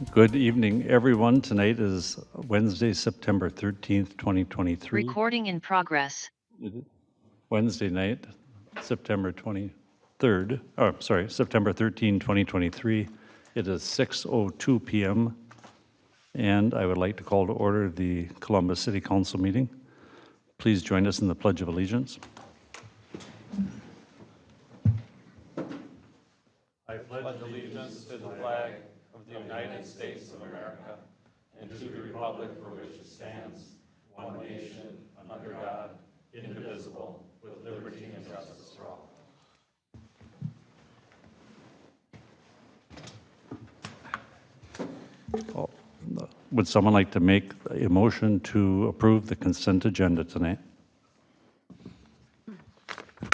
Good evening, everyone. Tonight is Wednesday, September 13th, 2023. Recording in progress. Wednesday night, September 23rd, oh, sorry, September 13, 2023. It is 6:02 p.m. and I would like to call to order the Columbus City Council meeting. Please join us in the Pledge of Allegiance. I pledge allegiance to the flag of the United States of America and to the republic for which it stands, one nation, under God, indivisible, with liberty and justice for all. Would someone like to make a motion to approve the consent agenda tonight?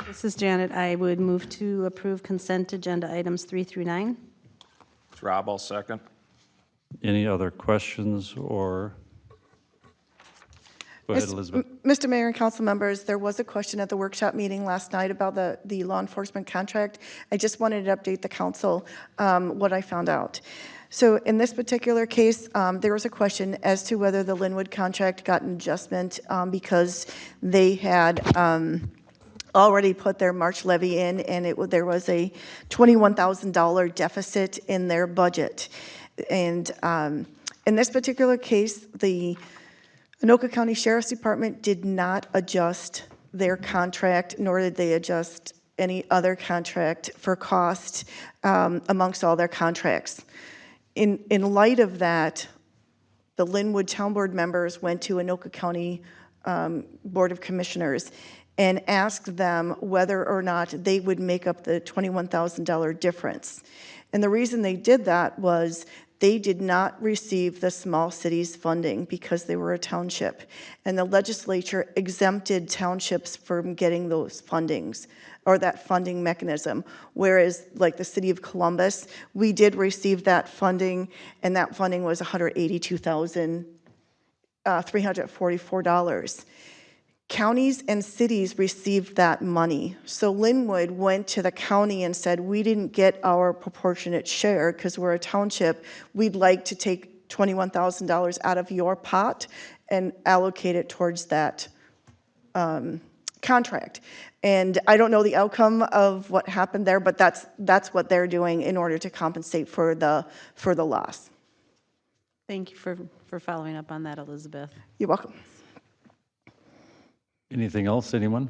This is Janet. I would move to approve consent agenda items 3 through 9. It's Rob, I'll second. Any other questions or? Go ahead, Elizabeth. Mr. Mayor and council members, there was a question at the workshop meeting last night about the law enforcement contract. I just wanted to update the council what I found out. So in this particular case, there was a question as to whether the Linwood contract got an adjustment because they had already put their March levy in, and there was a $21,000 deficit in their budget. And in this particular case, the Anoka County Sheriff's Department did not adjust their contract, nor did they adjust any other contract for cost amongst all their contracts. In light of that, the Linwood Town Board members went to Anoka County Board of Commissioners and asked them whether or not they would make up the $21,000 difference. And the reason they did that was they did not receive the small cities funding because they were a township. And the legislature exempted townships from getting those fundings or that funding mechanism. Whereas like the city of Columbus, we did receive that funding, and that funding was $182,344. Counties and cities received that money. So Linwood went to the county and said, we didn't get our proportionate share because we're a township. We'd like to take $21,000 out of your pot and allocate it towards that contract. And I don't know the outcome of what happened there, but that's what they're doing in order to compensate for the loss. Thank you for following up on that, Elizabeth. You're welcome. Anything else, anyone?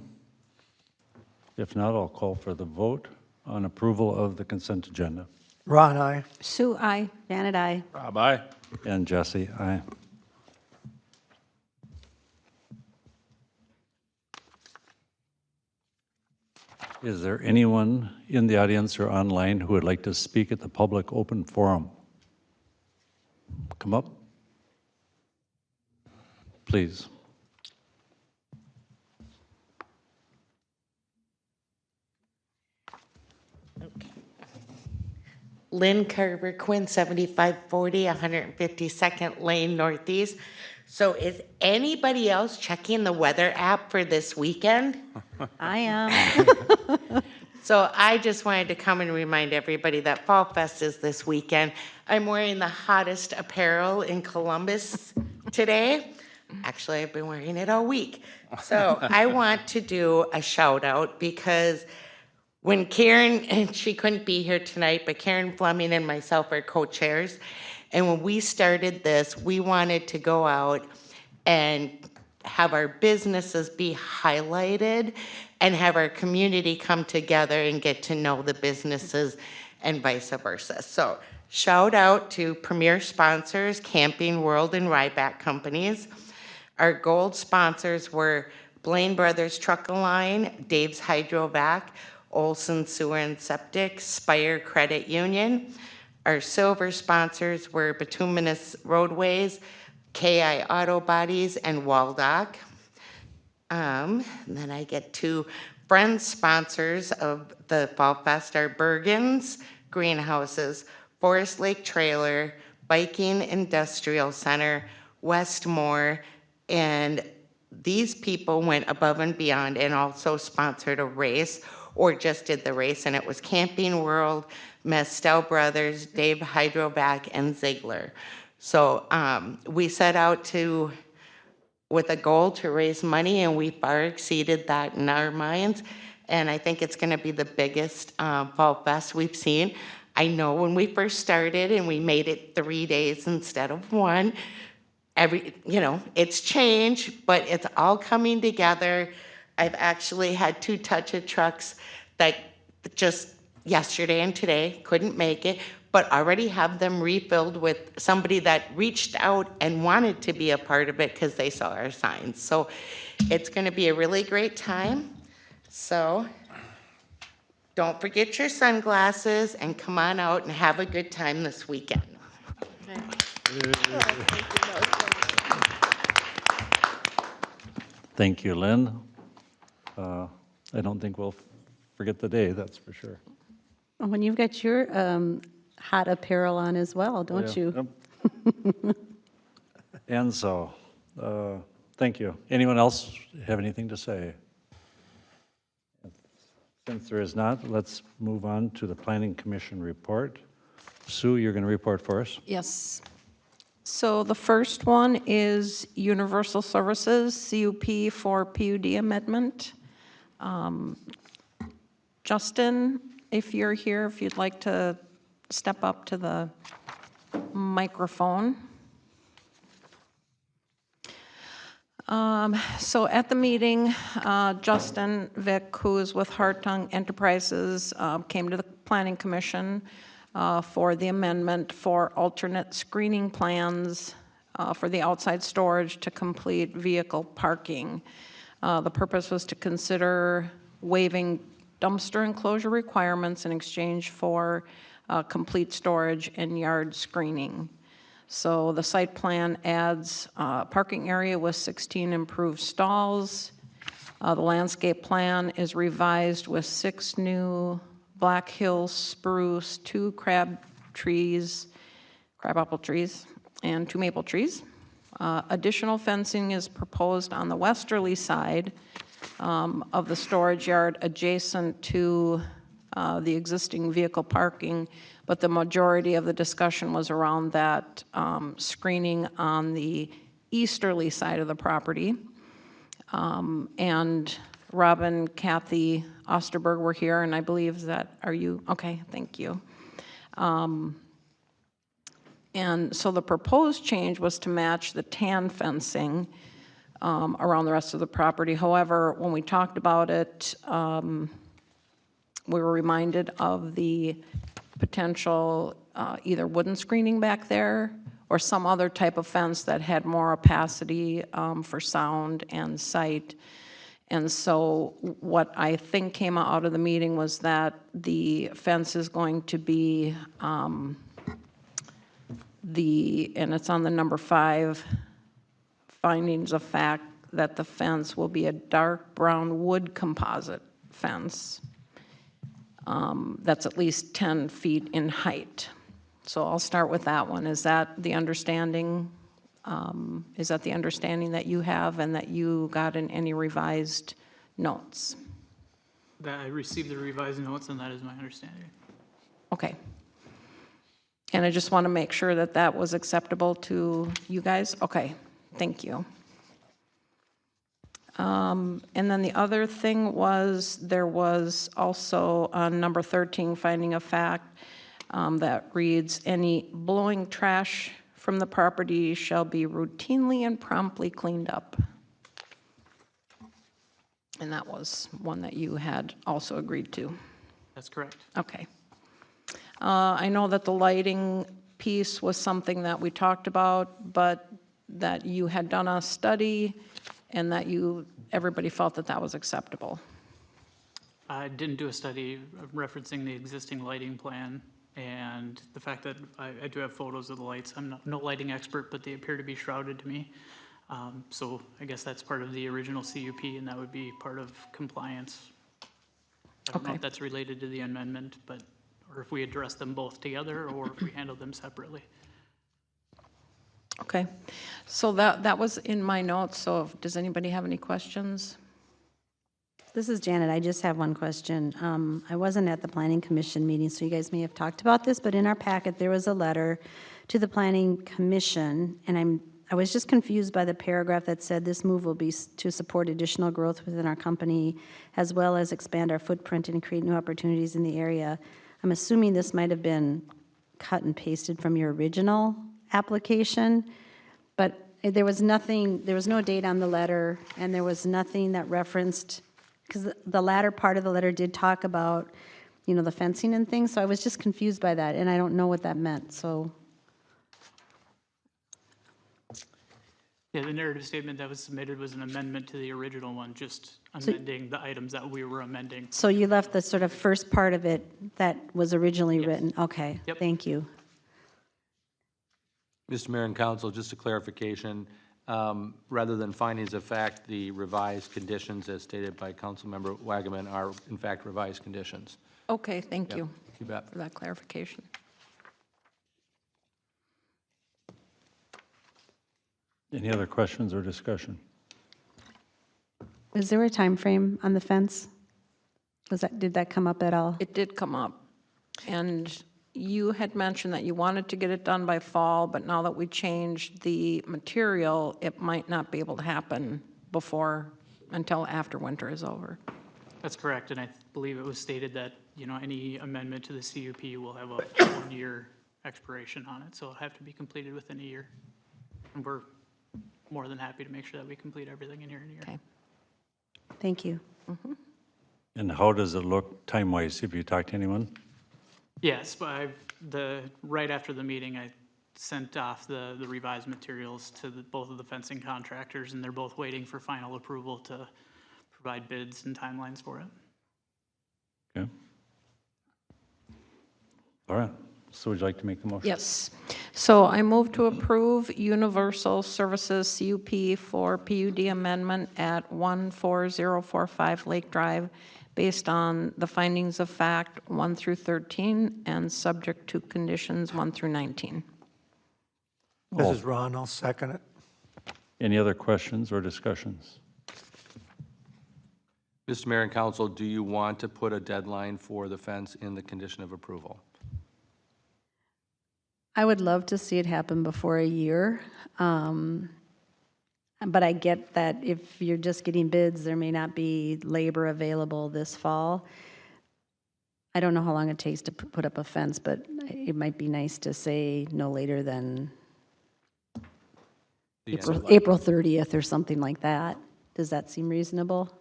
If not, I'll call for the vote on approval of the consent agenda. Ron, aye. Sue, aye. Janet, aye. Rob, aye. And Jesse, aye. Is there anyone in the audience or online who would like to speak at the public open forum? Come up. Please. Lynn Carver Quinn, 7540 152nd Lane Northeast. So is anybody else checking the weather app for this weekend? I am. So I just wanted to come and remind everybody that Fall Fest is this weekend. I'm wearing the hottest apparel in Columbus today. Actually, I've been wearing it all week. So I want to do a shout out because when Karen, and she couldn't be here tonight, but Karen Fleming and myself are co-chairs. And when we started this, we wanted to go out and have our businesses be highlighted and have our community come together and get to know the businesses and vice versa. So shout out to premier sponsors, Camping World and Ryback Companies. Our gold sponsors were Blaine Brothers Truck Line, Dave's Hydrovac, Olson Sewer and Septic, Spire Credit Union. Our silver sponsors were Bituminous Roadways, KI Auto Bodies, and Waldock. Then I get two friend sponsors of the Fall Fest are Bergen's Greenhouses, Forest Lake Trailer, Viking Industrial Center, Westmore, and these people went above and beyond and also sponsored a race or just did the race, and it was Camping World, Mestel Brothers, Dave Hydrovac, and Ziegler. So we set out with a goal to raise money, and we far exceeded that in our minds. And I think it's going to be the biggest Fall Fest we've seen. I know when we first started and we made it 3 days instead of 1, it's changed, but it's all coming together. I've actually had 2 touch-it trucks that just yesterday and today couldn't make it, but already have them refilled with somebody that reached out and wanted to be a part of it because they saw our signs. So it's going to be a really great time. So don't forget your sunglasses and come on out and have a good time this weekend. Thank you, Lynn. I don't think we'll forget the day, that's for sure. When you've got your hot apparel on as well, don't Yeah, you? yep. And so, thank you. Anyone else have anything to say? Since there is not, let's move on to the Planning Commission report. Sue, you're going to report for us? Yes. So the first one is Universal Services, CUP for PUD amendment. Justin, if you're here, if you'd like to step up to the microphone. So at the meeting, Justin Vick, who is with Hartung Enterprises, came to the Planning Commission for the amendment for alternate screening plans for the outside storage to complete vehicle parking. The purpose was to consider waiving dumpster enclosure requirements in exchange for complete storage and yard screening. So the site plan adds a parking area with 16 improved stalls. The landscape plan is revised with 6 new Black Hill spruce, 2 crabapple trees, and 2 maple trees. Additional fencing is proposed on the westerly side of the storage yard adjacent to the existing vehicle parking, but the majority of the discussion was around that screening on the easterly side of the property. And Robin, Kathy Osterberg were here, and I believe are you? Okay, thank you. And so the proposed change was to match the tan fencing around the rest of the property. However, when we talked about it, we were reminded of the potential either wooden screening back there or some other type of fence that had more opacity for sound and sight. And so what I think came out of the meeting was that the fence is going to be and it's on the number 5, findings of fact, that the fence will be a dark brown wood composite fence that's at least 10 feet in height. So I'll start with that one. Is that the understanding? Is that the understanding that you have and that you got in any revised notes? That I received the revised notes, and that is my understanding. Okay. And I just want to make sure that that was acceptable to you guys? Okay, thank you. And then the other thing was, there was also on number 13, finding of fact, that reads, any blowing trash from the property shall be routinely and promptly cleaned up. And that was one that you had also agreed to. That's correct. Okay. I know that the lighting piece was something that we talked about, but that you had done a study and that everybody felt that that was acceptable. I didn't do a study referencing the existing lighting plan and the fact that I do have photos of the lights. I'm no lighting expert, but they appear to be shrouded to me. So I guess that's part of the original CUP, and that would be part of compliance. I don't know Okay. if that's related to the amendment, or if we address them both together, or if we handle them separately. Okay. So that was in my notes, so does anybody have any questions? This is Janet. I just have one question. I wasn't at the Planning Commission meeting, so you guys may have talked about this, but in our packet, there was a letter to the Planning Commission, and I was just confused by the paragraph that said this move will be to support additional growth within our company, as well as expand our footprint and create new opportunities in the area. I'm assuming this might have been cut and pasted from your original application, but there was nothing, there was no date on the letter, and there was nothing that referenced, because the latter part of the letter did talk about, you know, the fencing and things, so I was just confused by that, and I don't know what that meant, so. Yeah, the narrative statement that was submitted was an amendment to the original one, just amending the items that we were amending. So you left the sort of first part of it that was originally Yes. written? Okay, Yep. thank you. Mr. Mayor and Council, just a clarification. Rather than findings of fact, the revised conditions as stated by Councilmember Wagaman are in fact revised conditions. Okay, thank you You bet. for that clarification. Any other questions or discussion? Is there a time frame on the fence? Did that come up at all? It did come up, and you had mentioned that you wanted to get it done by fall, but now that we changed the material, it might not be able to happen until after winter is over. That's correct, and I believe it was stated that, you know, any amendment to the CUP will have a 1-year expiration on it, so it'll have to be completed within a year. And we're more than happy to make sure that we complete everything in here in a year. Okay. Thank you. And how does it look time-wise? Have you talked to anyone? Yes, but right after the meeting, I sent off the revised materials to both of the fencing contractors, and they're both waiting for final approval to provide bids and timelines for it. Okay. All right. So would you like to make the motion? Yes. So I move to approve Universal Services CUP for PUD amendment at 14045 Lake Drive based on the findings of fact 1 through 13 and subject to conditions 1 through 19. This is Ron, I'll second it. Any other questions or discussions? Mr. Mayor and Council, do you want to put a deadline for the fence in the condition of approval? I would love to see it happen before a year, but I get that if you're just getting bids, there may not be labor available this fall. I don't know how long it takes to put up a fence, but it might be nice to say no later than The end of April 30th or something like that. Does that seem reasonable?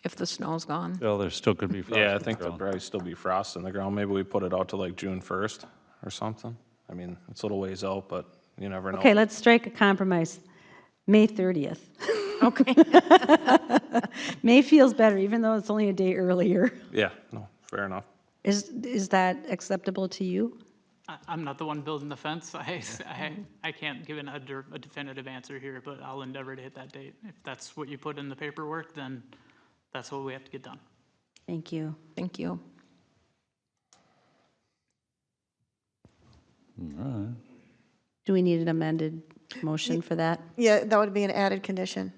If the snow's gone. Well, there still could be frost. Yeah, I on the think there'll ground. probably still be frost in the ground. Maybe we put it out to like June 1st or something. I mean, it's a little ways out, but you never know. Okay, let's strike a compromise. May 30th. Okay. May feels better, even though it's only a day earlier. Yeah, no, fair enough. Is that acceptable to you? I'm not the one building the fence. I can't give a definitive answer here, but I'll endeavor to hit that date. If that's what you put in the paperwork, then that's what we have to get done. Thank you. Thank you. Do we need an amended motion for that? Yeah, that would be an added condition.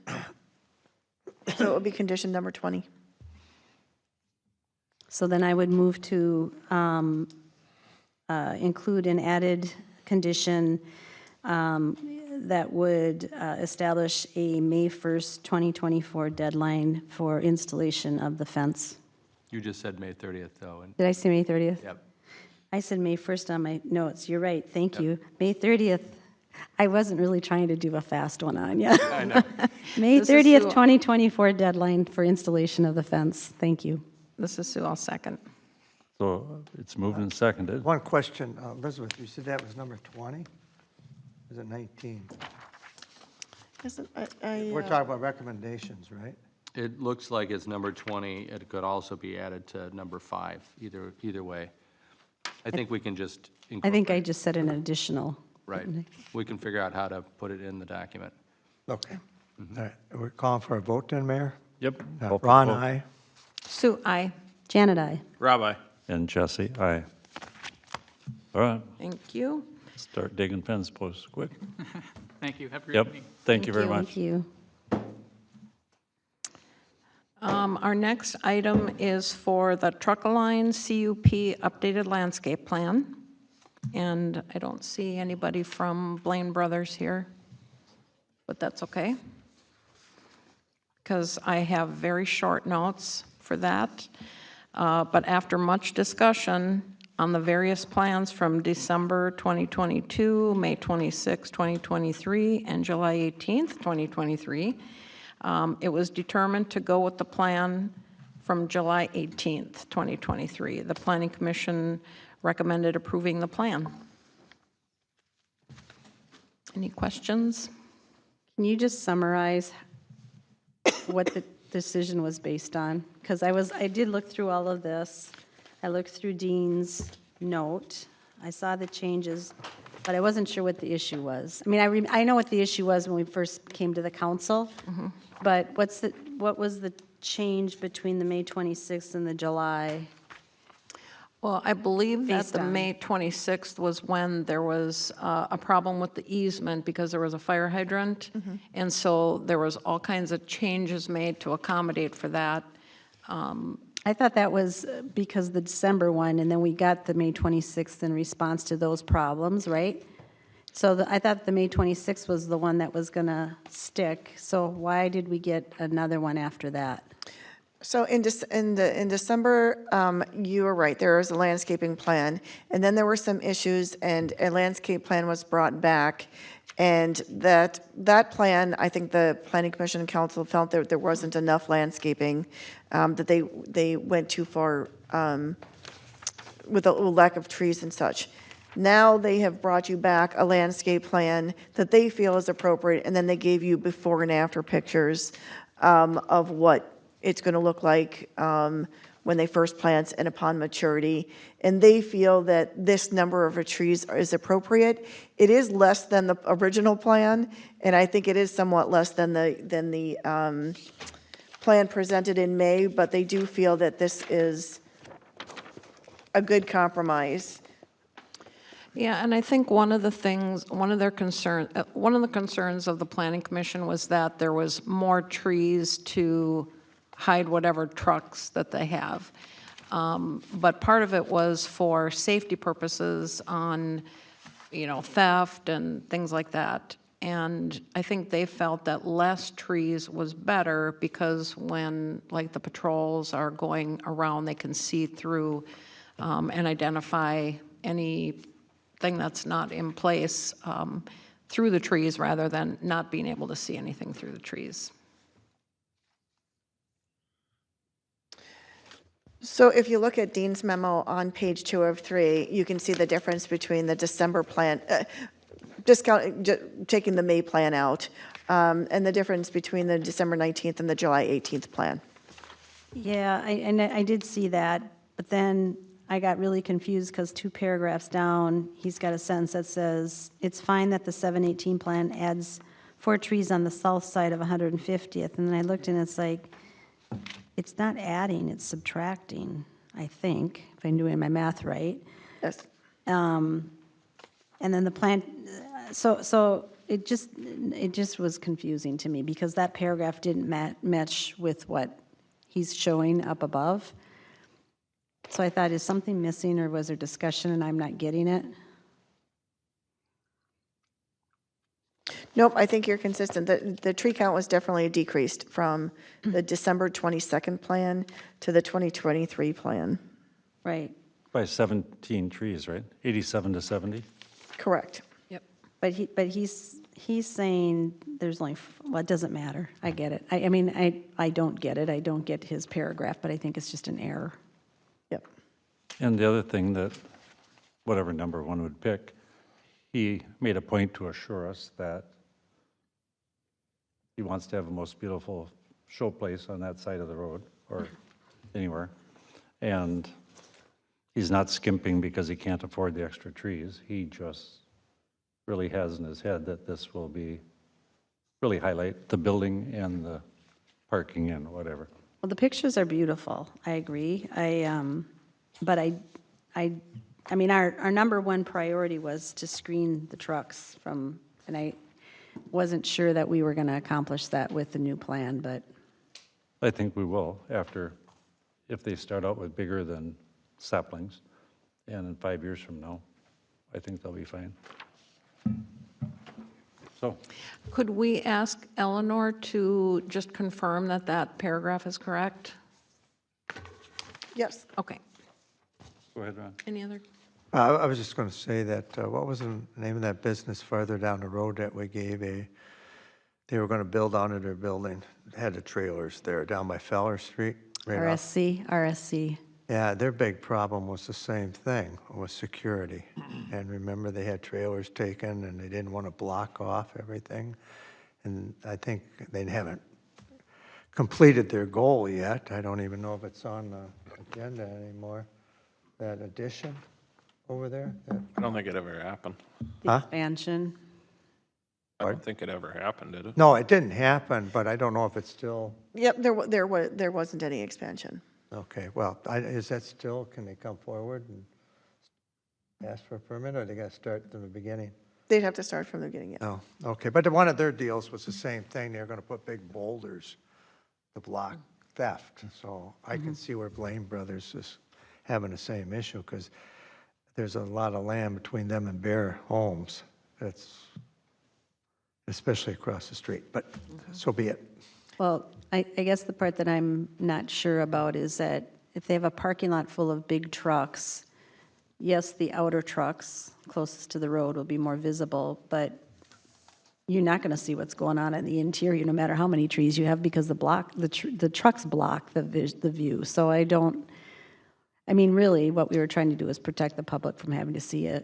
So it would be condition number 20. So then I would move to include an added condition that would establish a May 1st, 2024 deadline for installation of the fence. You just said May 30th, though. And Did I say May 30th? yep. I said May 1st on my notes. You're right. Thank you. May 30th. I wasn't really trying to do a fast one on you. I know. May This is 30th, Sue. 2024 deadline for installation of the fence. Thank you. This is Sue, I'll second. So it's moved and seconded. One question, Elizabeth, you said that was number 20? Is it 19? Isn't, We're talking about recommendations, right? It looks like it's number 20. It could also be added to number 5, either way. I think we can just I incorporate. think I just said an additional. Right. We can figure out how to put it in the document. Okay. All right, we're calling for a vote then, Mayor? Yep. Call for Ron, vote. aye. Sue, aye. Janet, aye. Rob, aye. And Jesse, aye. All right, Thank you. start digging fence posts quick. Thank you. Have a great Yep, evening. thank you very Thank much. Thank you. Our next item is for the Truck-A-Line CUP updated landscape plan. And I don't see anybody from Blaine Brothers here, but that's okay. Because I have very short notes for that. But after much discussion on the various plans from December 2022, May 26, 2023, and July 18th, 2023, it was determined to go with the plan from July 18th, 2023. The Planning Commission recommended approving the plan. Any questions? Can you just summarize what the decision was based on? Because I did look through all of this. I looked through Dean's note. I saw the changes, but I wasn't sure what the issue was. I mean, I know what the issue was when we first came to the council, but what was the change between the May 26th and the July? Well, I believe that Based the on- May 26th was when there was a problem with the easement because there was a fire hydrant. And so there was all kinds of changes made to accommodate for that. I thought that was because the December one, and then we got the May 26th in response to those problems, right? So I thought the May 26th was the one that was going to stick. So why did we get another one after that? So in December, you were right, there was a landscaping plan, and then there were some issues, and a landscape plan was brought back. And that plan, I think the Planning Commission and Council felt that there wasn't enough landscaping, that they went too far with a lack of trees and such. Now they have brought you back a landscape plan that they feel is appropriate, and then they gave you before and after pictures of what it's going to look like when they first plant and upon maturity. And they feel that this number of trees is appropriate. It is less than the original plan, and I think it is somewhat less than the plan presented in May, but they do feel that this is a good compromise. Yeah, and I think one of the concerns of the Planning Commission was that there was more trees to hide whatever trucks that they have. But part of it was for safety purposes on, theft and things like that. And I think they felt that less trees was better because when, like, the patrols are going around, they can see through and identify anything that's not in place through the trees rather than not being able to see anything through the trees. So if you look at Dean's memo on page 2 of 3, you can see the difference between the December plan, taking the May plan out, and the difference between the December 19th and the July 18th plan. Yeah, I did see that, but then I got really confused because 2 paragraphs down, he's got a sentence that says, "It's fine that the 718 plan adds 4 trees on the south side of 150th." And then I looked and it's like, it's not adding, it's subtracting, I think, if I'm doing my math right. Yes. And then the plan, so it just was confusing to me because that paragraph didn't match with what he's showing up above. So I thought, is something missing or was there discussion and I'm not getting it? Nope, I think you're consistent. The tree count was definitely decreased from the December 22nd plan to the 2023 plan. Right. By 17 trees, right? 87 to 70? Correct. Yep. But he's saying there's only, well, it doesn't matter. I get it. I mean, I don't get it. I don't get his paragraph, but I think it's just an error. Yep. And the other thing that, whatever number one would pick, he made a point to assure us that he wants to have the most beautiful showplace on that side of the road or anywhere. And he's not skimping because he can't afford the extra trees. He just really has in his head that this will really highlight the building and the parking and whatever. Well, the pictures are beautiful. I agree. But I mean, our number one priority was to screen the trucks from, and I wasn't sure that we were going to accomplish that with the new plan, but I think we will after, if they start out with bigger than saplings, and in 5 years from now, I think they'll be fine. So, Could we ask Eleanor to just confirm that that paragraph is correct? Yes. Okay. go ahead, Ron. Any other? I was just going to say that, what was the name of that business farther down the road that we gave they were going to build onto their building, had the trailers there down by Feller Street? right off. RSC. Yeah, their big problem was the same thing, was security. And remember, they had trailers taken and they didn't want to block off everything. And I think they haven't completed their goal yet. I don't even know if it's on the agenda anymore, that addition over there. I don't think it ever happened. The Huh? expansion. I don't think it ever happened, did it? No, it didn't happen, but I don't know if it's still, Yep, there wasn't any expansion. okay, well, is that still, can they come forward and ask for a permit, or they got to start from the beginning? They'd have to start from the beginning, yeah. Oh, okay, but one of their deals was the same thing, they're going to put big boulders to block theft, so I can see where Blaine Brothers is having the same issue, because there's a lot of land between them and Bear Homes, that's, especially across the street, but so be it. Well, I guess the part that I'm not sure about is that if they have a parking lot full of big trucks, yes, the outer trucks closest to the road will be more visible, but you're not going to see what's going on in the interior, no matter how many trees you have, because the trucks block the view. So I mean, really, what we were trying to do is protect the public from having to see a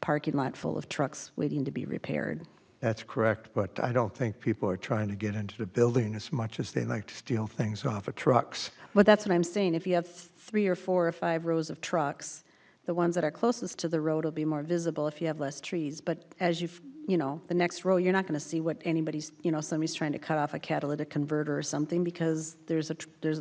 parking lot full of trucks waiting to be repaired. That's correct, but I don't think people are trying to get into the building as much as they like to steal things off of trucks. But that's what I'm saying, if you have 3 or 4 or 5 rows of trucks, the ones that are closest to the road will be more visible if you have less trees. But as the next row, you're not going to see what somebody's trying to cut off a catalytic converter or something, because there's a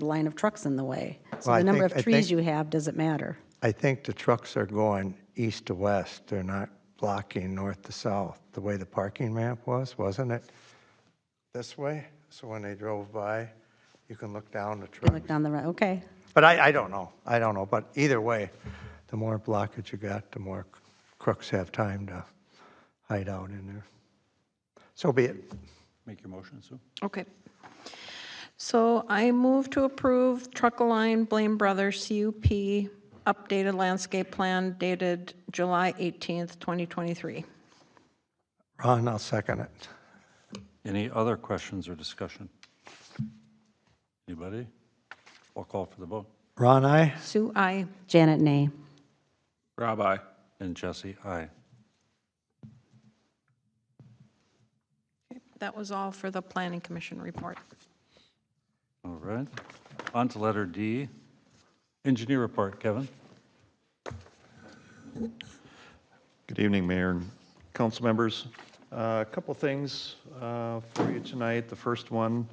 line of trucks in the way. So Well, the number of I trees think- you have doesn't matter. I think the trucks are going east to west. They're not blocking north to south, the way the parking ramp was, wasn't it? This way? So when they drove by, you can look down the You truck. look down the road, okay. But I don't know. I don't know. But either way, the more blockage you got, the more crooks have time to hide out in there. So be it. Make your motion, Sue. Okay. So I move to approve Truck-A-Line Blaine Brothers CUP updated landscape plan dated July 18th, 2023. Ron, I'll second it. Any other questions or discussion? Anybody? I'll call for the vote. Ron, aye? Sue, I. Janet, nay. Rob, aye. And Jesse, aye. That was all for the Planning Commission report. All right. On to letter D. Engineer report, Kevin. Good evening, Mayor and council members. A couple things for you tonight. The first one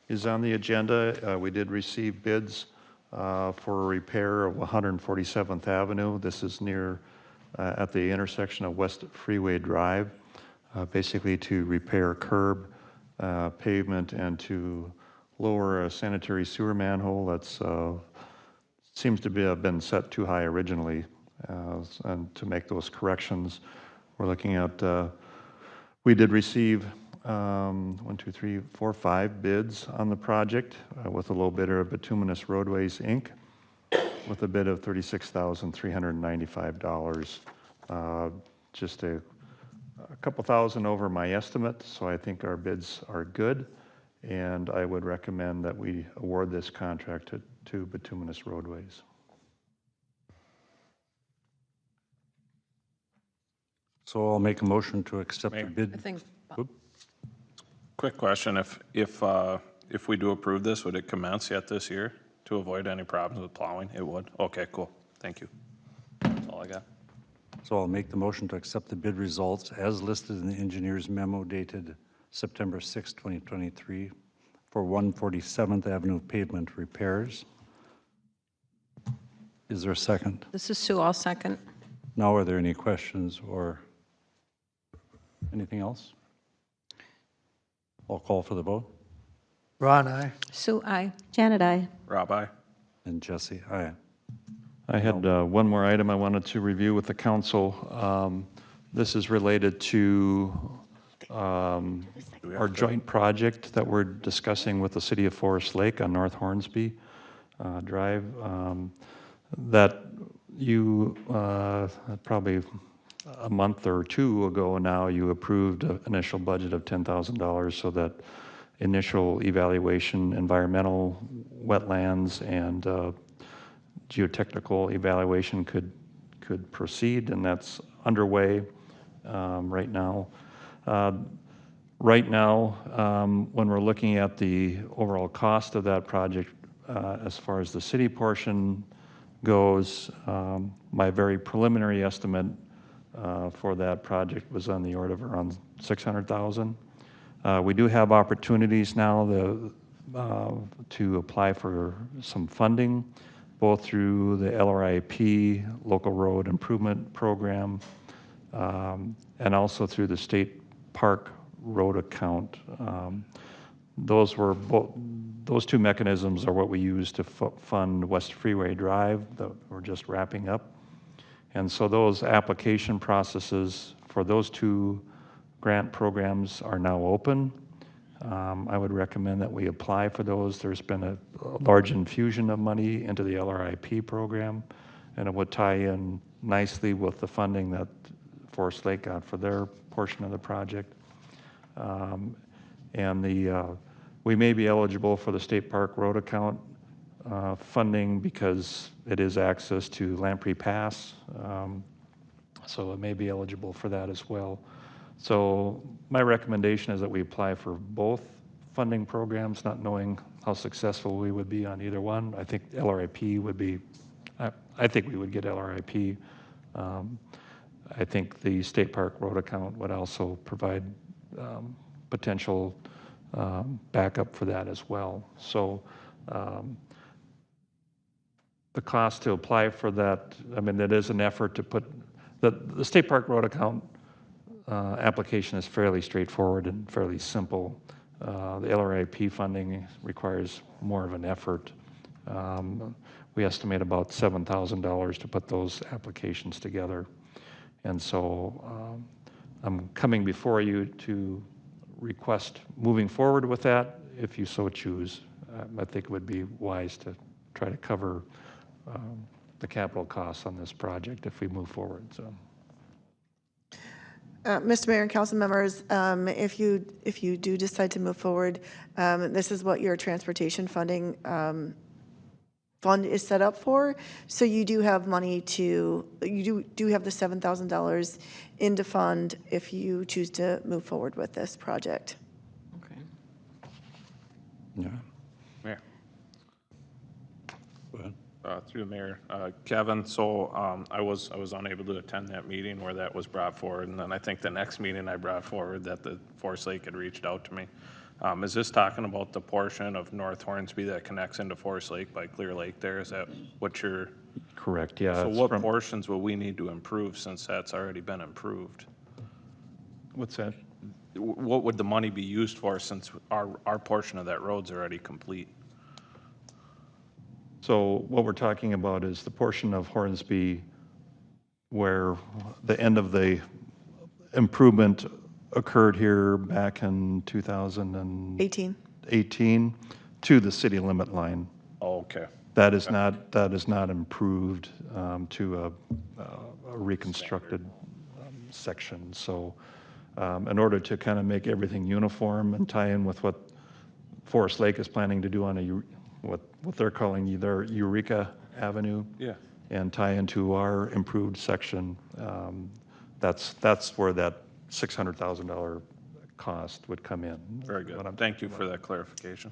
is on the agenda. We did receive bids for a repair of 147th Avenue. This is near at the intersection of West Freeway Drive, basically to repair curb, pavement, and to lower a sanitary sewer manhole that's seems to have been set too high originally, and to make those corrections, we're looking at, we did receive 5 bids on the project with a low bidder of Bituminous Roadways, Inc., with a bid of $36,395. Just a couple thousand over my estimate, so I think our bids are good, and I would recommend that we award this contract to Bituminous Roadways. So I'll make a motion to accept the I bid. think, Quick question, if we do approve this, would it commence yet this year to avoid any problems with plowing? It would? Okay, cool. Thank you. That's all I got. So I'll make the motion to accept the bid results as listed in the engineer's memo dated September 6, 2023 for 147th Avenue pavement repairs. Is there a second? this is Sue, I'll second. Now, are there any questions or anything else? I'll call for the vote. Ron, aye. Sue, I. Janet, I. Rob, aye. And Jesse, aye. I had one more item I wanted to review with the council. This is related to our joint project that we're discussing with the city of Forest Lake on North Hornsby Drive. That you, probably a month or two ago now, you approved an initial budget of $10,000 so that initial evaluation, environmental, wetlands, and geotechnical evaluation could proceed, and that's underway right now. Right now, when we're looking at the overall cost of that project, as far as the city portion goes, my very preliminary estimate for that project was on the order of around $600,000. We do have opportunities now to apply for some funding, both through the LRIP, Local Road Improvement Program, and also through the State Park Road Account. Those two mechanisms are what we use to fund West Freeway Drive that we're just wrapping up. And so those application processes for those two grant programs are now open. I would recommend that we apply for those. There's been a large infusion of money into the LRIP program, and it would tie in nicely with the funding that Forest Lake got for their portion of the project. We may be eligible for the State Park Road Account funding because it is access to Lamprey Pass, so it may be eligible for that as well. So my recommendation is that we apply for both funding programs, not knowing how successful we would be on either one. I think LRIP would be, I think we would get LRIP. I think the State Park Road Account would also provide potential backup for that as well. So the cost to apply for that, I mean, it is an effort to put, the State Park Road Account application is fairly straightforward and fairly simple. The LRIP funding requires more of an effort. We estimate about $7,000 to put those applications together. And so I'm coming before you to request moving forward with that if you so choose. I think it would be wise to try to cover the capital costs on this project if we move forward. So. Mr. Mayor and council members, if you do decide to move forward, this is what your transportation funding fund is set up for. So you do have money to, you do have the $7,000 in to fund if you choose to move forward with this project. Okay. Yeah. Mayor. Go ahead. Through the mayor, Kevin, so I was unable to attend that meeting where that was brought forward, and then I think the next meeting I brought forward that the Forest Lake had reached out to me. Is this talking about the portion of North Hornsby that connects into Forest Lake by Clear Lake there? Is that what you're? Correct, yeah. So what portions will we need to improve since that's already been improved? What's that? What would the money be used for since our portion of that road's already complete? So what we're talking about is the portion of Hornsby where the end of the improvement occurred here back in 2018 to the city limit line. Oh, okay. That is not improved to a reconstructed section. So in order to kind of make everything uniform and tie in with what Forest Lake is planning to do on what they're calling their Eureka Avenue, Yeah. and tie into our improved section, that's where that $600,000 cost would come in. Very good. Thank you for that clarification.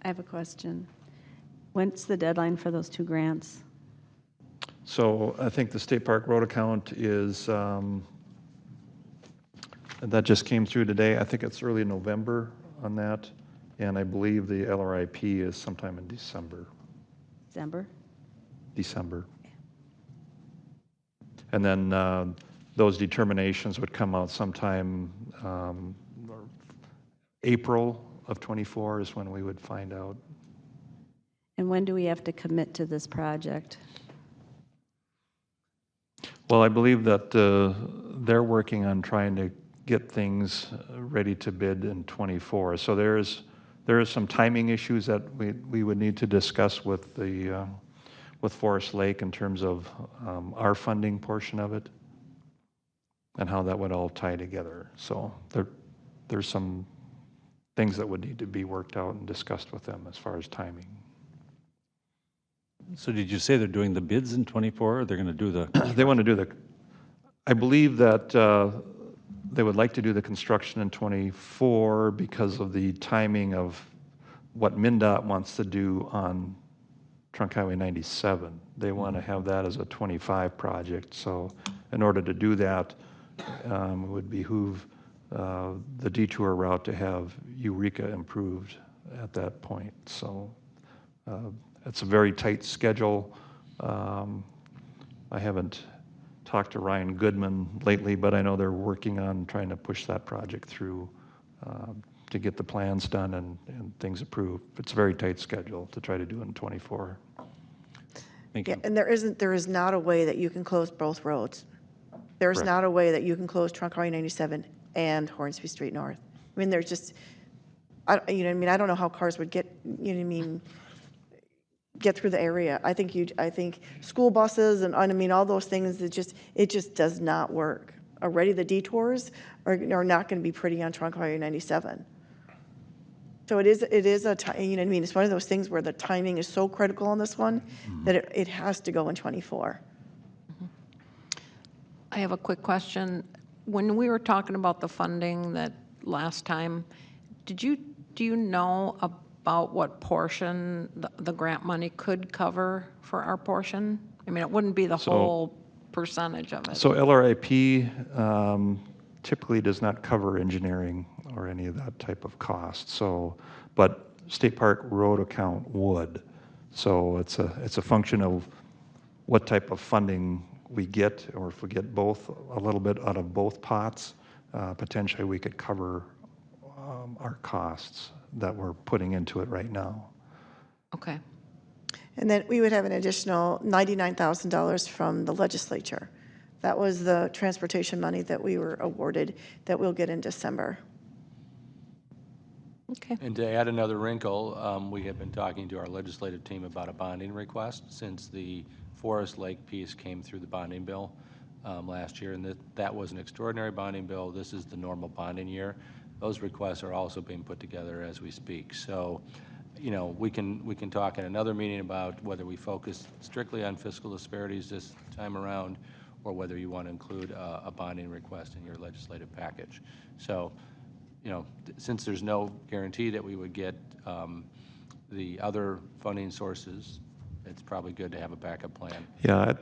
I have a question. When's the deadline for those two grants? So I think the State Park Road Account is, that just came through today. I think it's early November on that. And I believe the LRIP is sometime in December. December. And then those determinations would come out sometime April of '24 is when we would find out. And when do we have to commit to this project? Well, I believe that they're working on trying to get things ready to bid in '24. So there is some timing issues that we would need to discuss with with Forest Lake in terms of our funding portion of it and how that would all tie together. So there's some things that would need to be worked out and discussed with them as far as timing. So did you say they're doing the bids in '24, or they're going to do the? They want to do I believe that they would like to do the construction in '24 because of the timing of what MnDOT wants to do on Trunk Highway 97. They want to have that as a '25 project. So in order to do that, it would behoove the detour route to have Eureka improved at that point. So it's a very tight schedule. I haven't talked to Ryan Goodman lately, but I know they're working on trying to push that project through to get the plans done and things approved. It's a very tight schedule to try to do in '24. Thank Yeah, you. and there is not a way that you can close both roads. There's Correct. not a way that you can close Trunk Highway 97 and Hornsby Street North. I mean, there's just, you know what I mean, I don't know how cars would get, you know what I mean, get through the area. I think school buses and, I mean, all those things, it just does not work. Already the detours are not going to be pretty on Trunk Highway 97. So it is you know what I mean, it's one of those things where the timing is so critical on this one that it has to go in '24. I have a quick question. When we were talking about the funding that last time, do you know about what portion the grant money could cover for our portion? I mean, it wouldn't be the whole percentage of it. So LRIP typically does not cover engineering or any of that type of cost. So, but State Park Road account would. So it's a function of what type of funding we get, or if we get both, a little bit out of both pots, potentially we could cover our costs that we're putting into it right now. Okay. And then we would have an additional $99,000 from the legislature. That was the transportation money that we were awarded that we'll get in December. Okay. And to add another wrinkle, we have been talking to our legislative team about a bonding request since the Forest Lake piece came through the bonding bill last year, and that was an extraordinary bonding bill. This is the normal bonding year. Those requests are also being put together as we speak. So, you know, we can talk in another meeting about whether we focus strictly on fiscal disparities this time around, or whether you want to include a bonding request in your legislative package. So, you know, since there's no guarantee that we would get the other funding sources, it's probably good to have a backup plan. Yeah,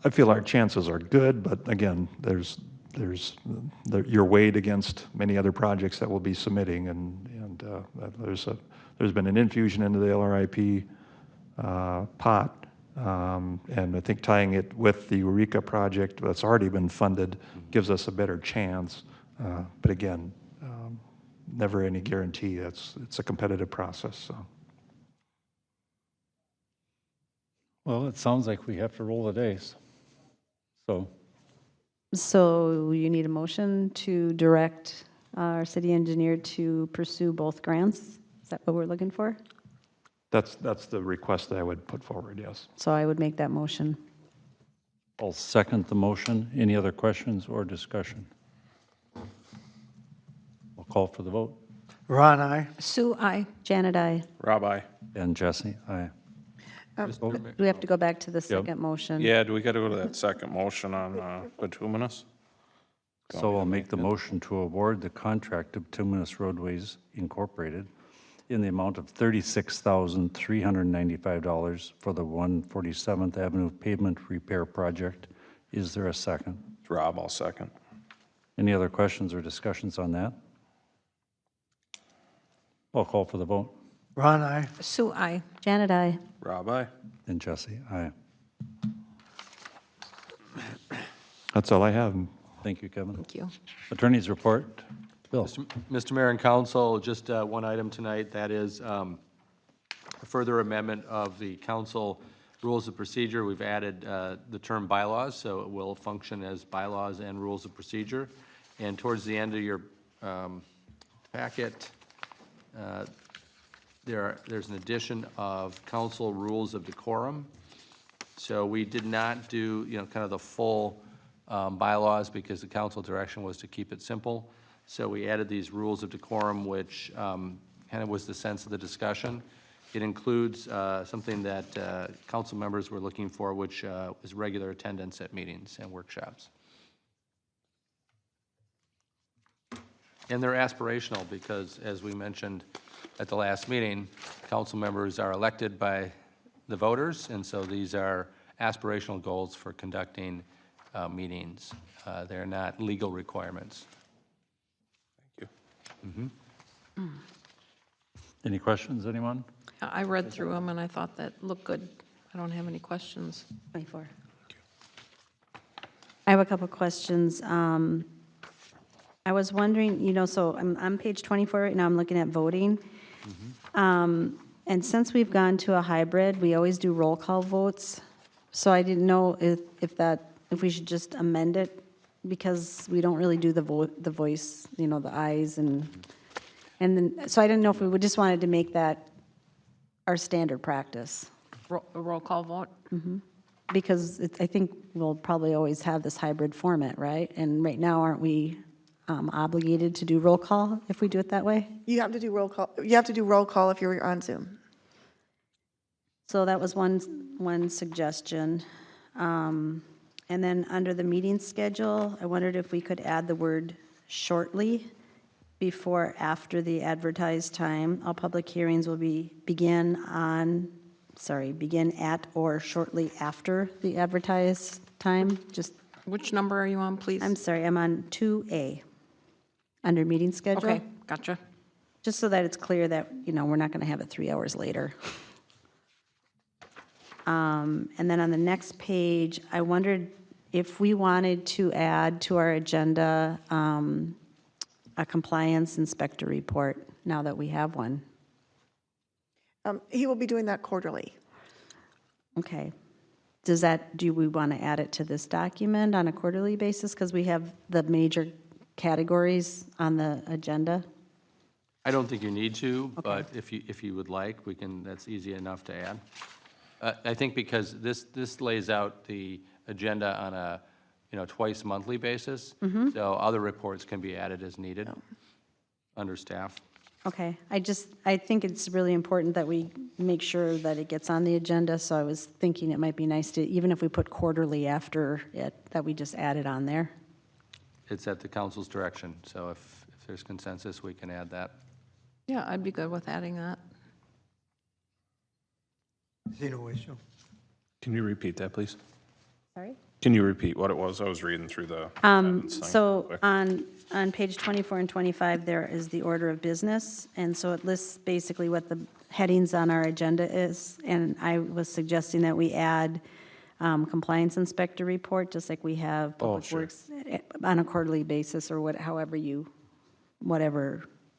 I feel our chances are good, but again, you're weighed against many other projects that we'll be submitting, and there's been an infusion into the LRIP pot, and I think tying it with the Eureka project that's already been funded gives us a better chance. But again, never any guarantee. It's a competitive process. So. Well, it sounds like we have to roll the dice. So you need a motion to direct our city engineer to pursue both grants? Is that what we're looking for? That's the request that I would put forward, yes. So I would make that motion. I'll second the motion. Any other questions or discussion? I'll call for the vote. Ron, aye. Sue, aye. Janet, aye. Rob, aye. And Jesse, aye. Do we have to go back to the second motion? Yeah, do we got to go to that second motion on bituminous? So I'll make the motion to award the contract to Bituminous Roadways Incorporated in the amount of $36,395 for the 147th Avenue pavement repair project. Is there a second? Rob, I'll second. Any other questions or discussions on that? I'll call for the vote. Ron, aye. Sue, aye. Janet, aye. Rob, aye. And Jesse, aye. That's all I have. Thank you, Kevin. Thank you. Attorney's report. Bill? Mr. Mayor and Council, just one item tonight, that is a further amendment of the council rules of procedure. We've added the term bylaws, so it will function as bylaws and rules of procedure. And towards the end of your packet, there's an addition of council rules of decorum. So we did not do, kind of the full bylaws because the council direction was to keep it simple. So we added these rules of decorum, which kind of was the sense of the discussion. It includes something that council members were looking for, which is regular attendance at meetings and workshops. And they're aspirational because, as we mentioned at the last meeting, council members are elected by the voters, and so these are aspirational goals for conducting meetings. They're not legal requirements. Thank you. Any questions, anyone? I read through them, and I thought that looked good. I don't have any questions. 24. I have a couple questions. I was wondering, so I'm on page 24 right now, I'm looking at voting. And since we've gone to a hybrid, we always do roll call votes. So I didn't know if we should just amend it, because we don't really do the voice, the ayes and then, so I didn't know if we would just wanted to make that our standard practice. A roll call vote? Because I think we'll probably always have this hybrid format, right? And right now, aren't we obligated to do roll call if we do it that way? You have to do roll call. You have to do roll call if you're on Zoom. So that was one suggestion. And then under the meeting schedule, I wondered if we could add the word shortly before, after the advertised time. All public hearings will begin at or shortly after the advertised time. Just, Which number are you on, please? I'm sorry, I'm on 2A, under meeting schedule. Okay, gotcha. Just so that it's clear that, we're not going to have it 3 hours later. And then on the next page, I wondered if we wanted to add to our agenda a compliance inspector report, now that we have one. He will be doing that quarterly. Okay. Do we want to add it to this document on a quarterly basis? Because we have the major categories on the agenda. I don't think you need to, but if you would like, that's easy enough to add. I think because this lays out the agenda on a, twice monthly basis, so other reports can be added as needed under staff. Okay, I think it's really important that we make sure that it gets on the agenda, so I was thinking it might be nice to, even if we put quarterly after it, that we just add it on there. It's at the council's direction, so if there's consensus, we can add that. Yeah, I'd be good with adding that. See no issue. Can you repeat that, please? Sorry? Can you repeat what it was? I was reading through the sentence thing So quick. on page 24 and 25, there is the order of business, and so it lists basically what the headings on our agenda is, and I was suggesting that we add compliance inspector report, just like we have Public sure. Works on a quarterly basis, or whatever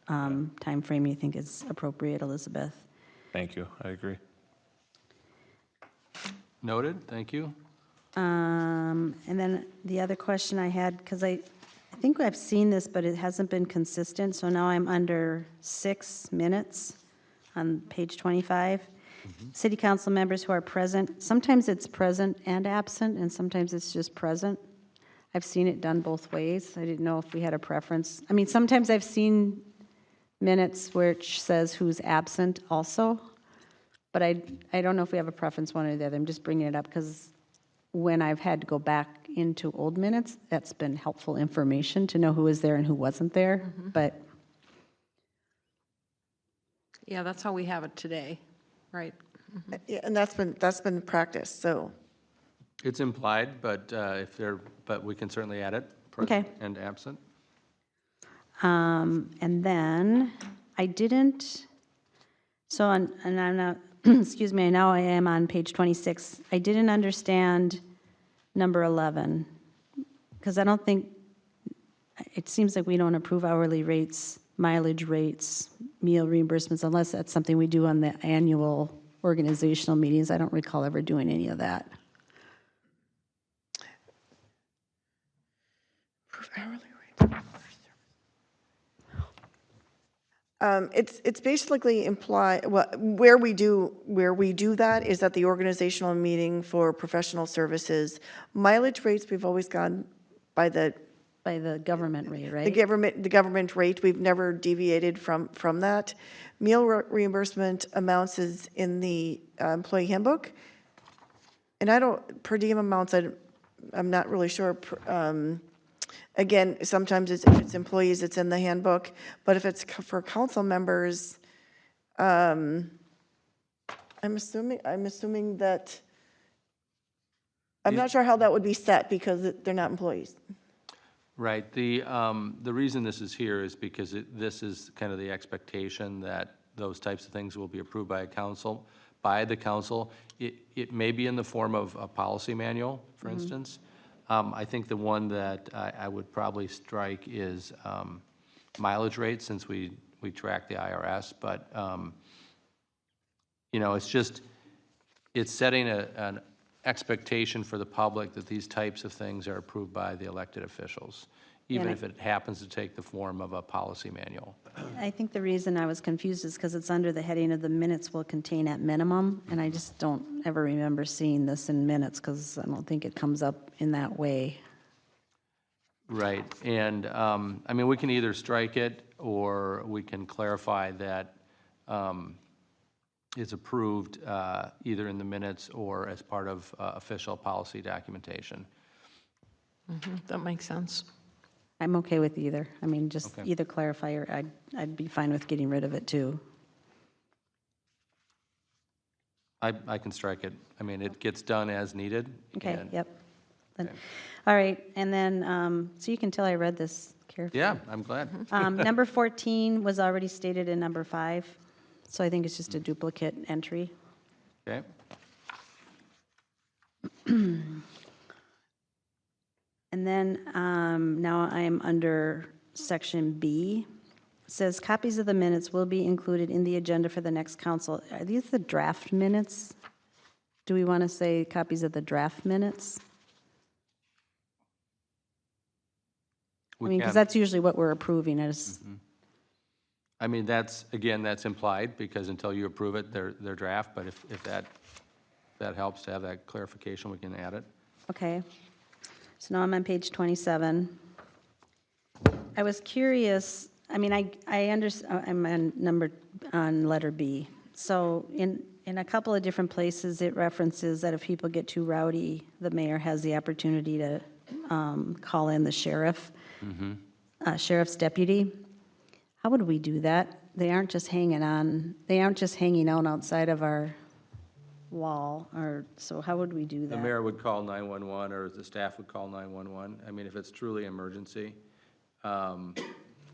time frame you think is appropriate, Elizabeth. Thank you, I agree. Noted, thank you. And then the other question I had, because I think I've seen this, but it hasn't been consistent, so now I'm under 6 minutes on page 25. City council members who are present, sometimes it's present and absent, and sometimes it's just present. I've seen it done both ways. I didn't know if we had a preference. I mean, sometimes I've seen minutes which says who's absent also, but I don't know if we have a preference one or the other. I'm just bringing it up because when I've had to go back into old minutes, that's been helpful information to know who was there and who wasn't there, but. Yeah, that's how we have it today, right? Yeah, and that's been practiced, so. It's implied, but but we can certainly add it. Okay. Present and absent. And then I didn't, and I'm not, excuse me, now I am on page 26. I didn't understand number 11, because I it seems like we don't approve hourly rates, mileage rates, meal reimbursements, unless that's something we do on the annual organizational meetings. I don't recall ever doing any of that. Approve hourly rate. It's basically imply, well, where we do that is at the organizational meeting for professional services. Mileage rates, we've always gone by the Government rate, right? the government rate. We've never deviated from that. Meal reimbursement amounts is in the employee handbook. And I don't, per diem amounts, I'm not really sure. Again, sometimes if it's employees, it's in the handbook, but if it's for council members, I'm assuming that, I'm not sure how that would be set because they're not employees. Right. The reason this is here is because this is kind of the expectation that those types of things will be approved by the council. It may be in the form of a policy manual, for instance. I think the one that I would probably strike is mileage rate, since we track the IRS. But, you know, it's setting an expectation for the public that these types of things are approved by the elected officials, even if it happens to take the form of a policy manual. I think the reason I was confused is because it's under the heading of the minutes will contain at minimum, and I just don't ever remember seeing this in minutes because I don't think it comes up in that way. Right, and, I mean, we can either strike it, or we can clarify that it's approved either in the minutes or as part of official policy documentation. That makes sense. I'm okay with either. I mean, just Okay. either clarify or I'd be fine with getting rid of it too. I can strike it. I mean, it gets done as needed. Okay, and- yep. Then- All right, and then, so you can tell I read this carefully. Yeah, I'm glad. Number 14 was already stated in number 5, so I think it's just a duplicate entry. Okay. And then now I am under section B. It says copies of the minutes will be included in the agenda for the next council. Are these the draft minutes? Do we want to say copies of the draft minutes? I mean, because that's usually what we're approving is, I mean, that's implied, because until you approve it, they're draft, but if that helps to have that clarification, we can add it. okay. So now I'm on page 27. I was curious, I mean, I'm on letter B. So in a couple of different places, it references that if people get too rowdy, the mayor has the opportunity to call in the sheriff's deputy. How would we do that? They aren't just hanging out outside of our wall, or, so how would we do The that? mayor would call 911, or the staff would call 911. I mean, if it's truly emergency,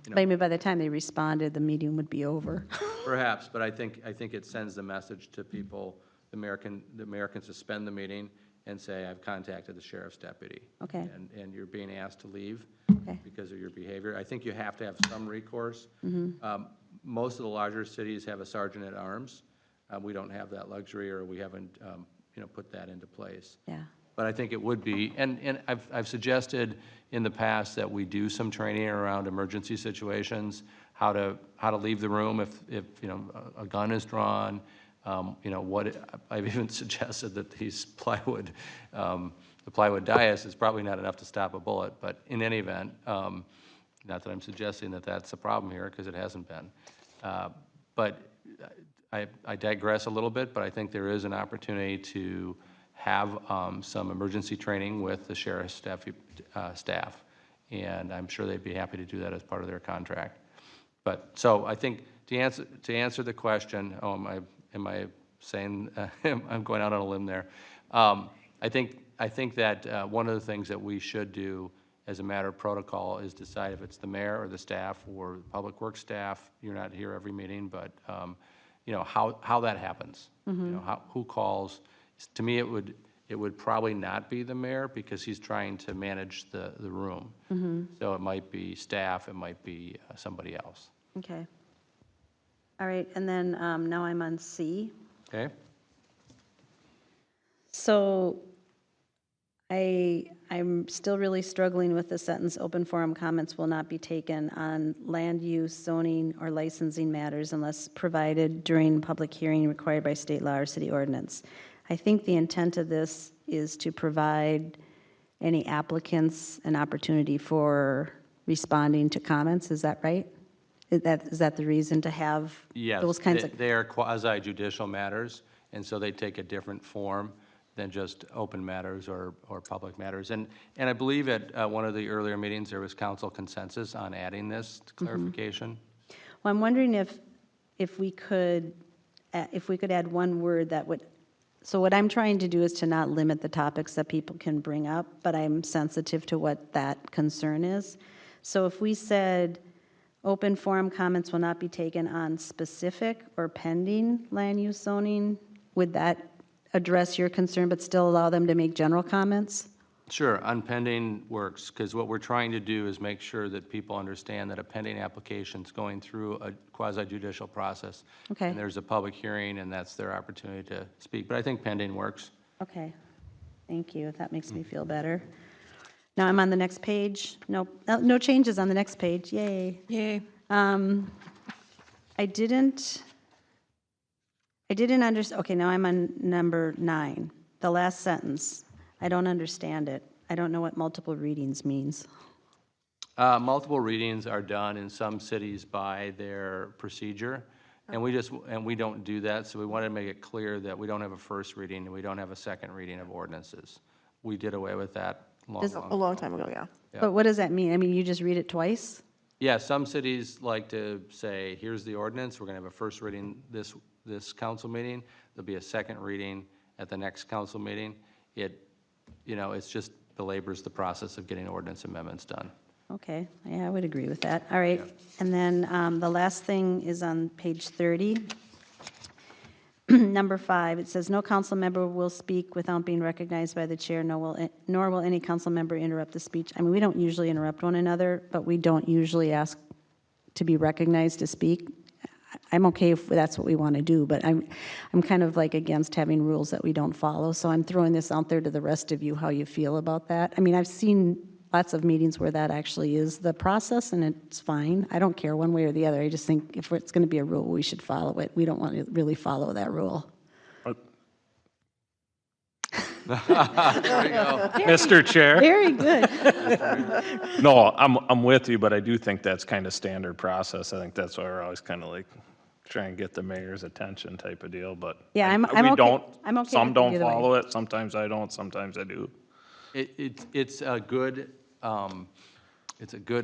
Maybe by the time they responded, the meeting would be over. perhaps, but I think it sends the message to people, the mayor can suspend the meeting and say, I've contacted the sheriff's deputy. Okay. And you're being asked to leave Okay. because of your behavior. I think you have to have some recourse. Most of the larger cities have a sergeant at arms. We don't have that luxury, or we haven't, put that into place. Yeah. But I think it would be, and I've suggested in the past that we do some training around emergency situations, how to leave the room if a gun is drawn. I've even suggested that these the plywood dais is probably not enough to stop a bullet. But in any event, not that I'm suggesting that that's a problem here, because it hasn't been. But I digress a little bit, but I think there is an opportunity to have some emergency training with the sheriff's staff, and I'm sure they'd be happy to do that as part of their contract. But, so I think to answer the question, am I saying, I'm going out on a limb there. I think that one of the things that we should do as a matter of protocol is decide if it's the mayor or the staff or public works staff. You're not here every meeting, but how that happens. Who calls. To me, it would probably not be the mayor because he's trying to manage the room. So it might be staff, it might be somebody else. Okay. All right, and then now I'm on C. Okay? So I'm still really struggling with the sentence, open forum comments will not be taken on land use, zoning, or licensing matters unless provided during public hearing required by state law or city ordinance. I think the intent of this is to provide any applicants an opportunity for responding to comments, is that right? Is that the reason to have Yes, those kinds of? they are quasi judicial matters, and so they take a different form than just open matters or public matters. And I believe at one of the earlier meetings, there was council consensus on adding this clarification. Well, I'm wondering if we could add one word that would, so what I'm trying to do is to not limit the topics that people can bring up, but I'm sensitive to what that concern is. So if we said, open forum comments will not be taken on specific or pending land use zoning, would that address your concern but still allow them to make general comments? Sure, on pending works, because what we're trying to do is make sure that people understand that a pending application's going through a quasi-judicial process. Okay. And there's a public hearing, and that's their opportunity to speak. But I think pending works. Okay, thank you, that makes me feel better. Now I'm on the next page. No changes on the next page, yay. Yay. I didn't understand, okay, now I'm on number 9, the last sentence. I don't understand it. I don't know what multiple readings means. Multiple readings are done in some cities by their procedure, and we don't do that, so we wanted to make it clear that we don't have a first reading and we don't have a second reading of ordinances. We did away with that A long time ago, yeah. But what does that mean? I mean, you just read it twice? Yeah, some cities like to say, here's the ordinance, we're going to have a first reading this council meeting, there'll be a second reading at the next council meeting. It's just belabors the process of getting ordinance amendments done. Okay, yeah, I would agree with that. All right, and then the last thing is on page 30. Number 5, it says, no council member will speak without being recognized by the chair, nor will any council member interrupt the speech. I mean, we don't usually interrupt one another, but we don't usually ask to be recognized to speak. I'm okay if that's what we want to do, but I'm kind of like against having rules that we don't follow, so I'm throwing this out there to the rest of you, how you feel about that. I mean, I've seen lots of meetings where that actually is the process, and it's fine. I don't care one way or the other. I just think if it's going to be a rule, we should follow it. We don't want to really follow that rule. There we go. Mr. Chair? Very good. No, I'm with you, but I do think that's kind of standard process. I think that's why we're always kind of like trying to get the mayor's attention type of deal, but Yeah, I'm we okay. don't. I'm okay Some with it don't either way. follow it, sometimes I don't, sometimes I do. It's a good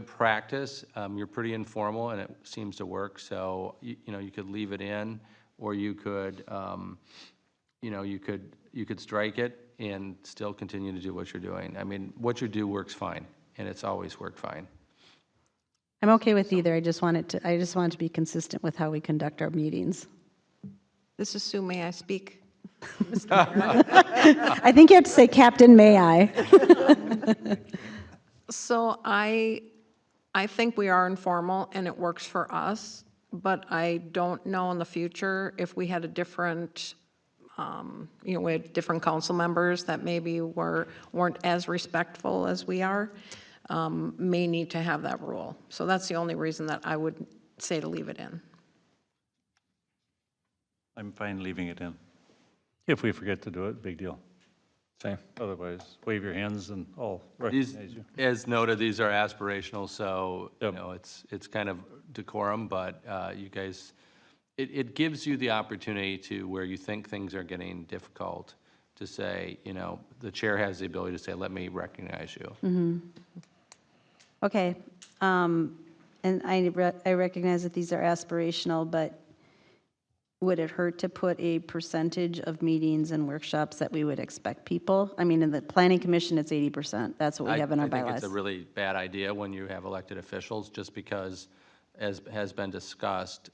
practice. You're pretty informal, and it seems to work. So you could leave it in, or you could you could strike it and still continue to do what you're doing. I mean, what you do works fine, and it's always worked fine. I'm okay with either. I just want it to be consistent with how we conduct our meetings. This is Sue, may I speak? I think you have to say, Captain, may I? So I think we are informal and it works for us, but I don't know in the future if we had a different, we had different council members that maybe weren't as respectful as we are, may need to have that rule. So that's the only reason that I would say to leave it in. I'm fine leaving it in. If we forget to do it, big deal. Same. Otherwise, wave your hands and I'll These, recognize you. as noted, these are aspirational, so Yep. it's kind of decorum, but you guys, it gives you the opportunity to, where you think things are getting difficult, to say, the chair has the ability to say, let me recognize you. Okay, and I recognize that these are aspirational, but would it hurt to put a percentage of meetings and workshops that we would expect people? I mean, in the planning commission, it's 80%. That's what we have in our I think bylaws. it's a really bad idea when you have elected officials, just because, as has been discussed,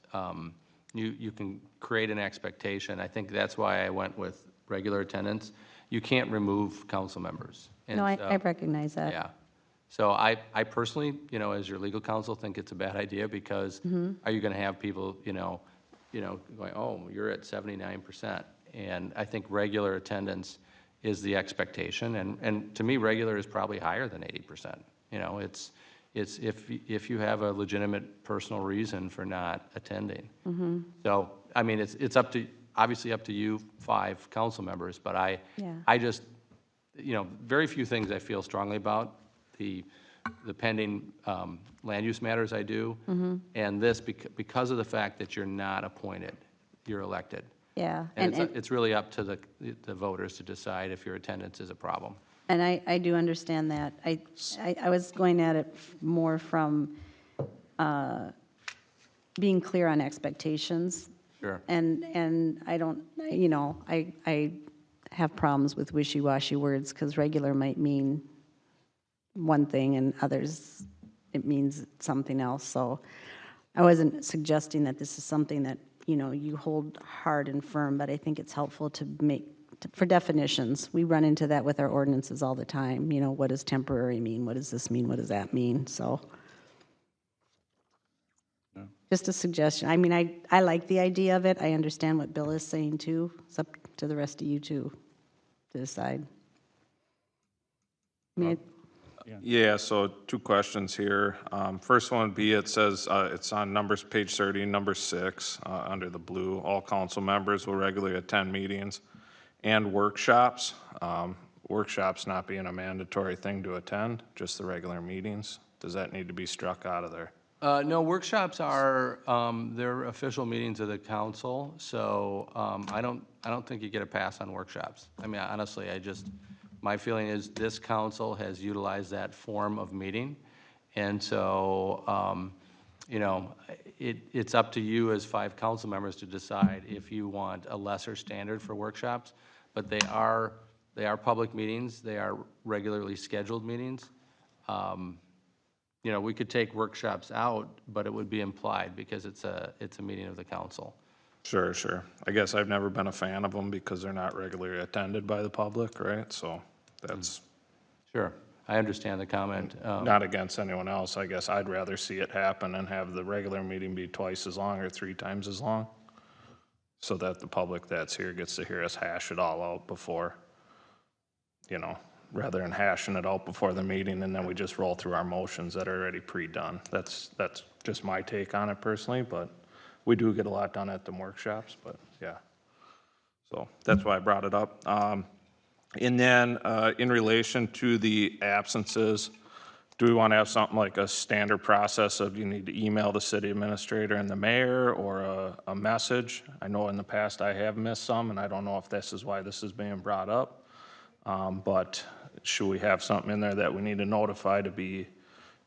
you can create an expectation. I think that's why I went with regular attendance. you can't remove council members. And No, I so- I recognize that. Yeah. So I personally, as your legal counsel, think it's a bad idea because are you going to have people, going, oh, you're at 79%. And I think regular attendance is the expectation. And to me, regular is probably higher than 80%. It's if you have a legitimate personal reason for not attending. So, I mean, it's obviously up to you 5 council members, but Yeah. I just, very few things I feel strongly about. The pending land use matters I do, and this because of the fact that you're not appointed, you're elected. Yeah. And it's really up to the voters to decide if your attendance is a problem. And I do understand that. I was going at it more from being clear on expectations. Sure. And I don't, I have problems with wishy-washy words because regular might mean one thing and others, it means something else. So I wasn't suggesting that this is something that, you hold hard and firm, but I think it's helpful to for definitions. We run into that with our ordinances all the time. What does temporary mean? What does this mean? What does that mean? So just a suggestion. I mean, I like the idea of it. I understand what Bill is saying too. It's up to the rest of you to decide. I mean, Yeah, so 2 questions here. First one would be, it says, it's on numbers, page 30, number 6, under the blue. All council members will regularly attend meetings and workshops. Workshops not being a mandatory thing to attend, just the regular meetings. Does that need to be struck out of there? No, workshops are, they're official meetings of the council, so I don't think you get a pass on workshops. I mean, honestly, my feeling is this council has utilized that form of meeting, and so, it's up to you as 5 council members to decide if you want a lesser standard for workshops, but they are public meetings, they are regularly scheduled meetings. We could take workshops out, but it would be implied because it's a meeting of the council. Sure. I guess I've never been a fan of them because they're not regularly attended by the public, right? So that's Sure, I understand the comment. not against anyone else. I guess I'd rather see it happen and have the regular meeting be twice as long or 3 times as long, so that the public that's here gets to hear us hash it all out before, rather than hashing it out before the meeting and then we just roll through our motions that are already pre-done. That's just my take on it personally, but we do get a lot done at the workshops, but yeah. So that's why I brought it up. And then in relation to the absences, do we want to have something like a standard process of you need to email the city administrator and the mayor, or a message? I know in the past I have missed some, and I don't know if this is why this is being brought up. But should we have something in there that we need to notify to be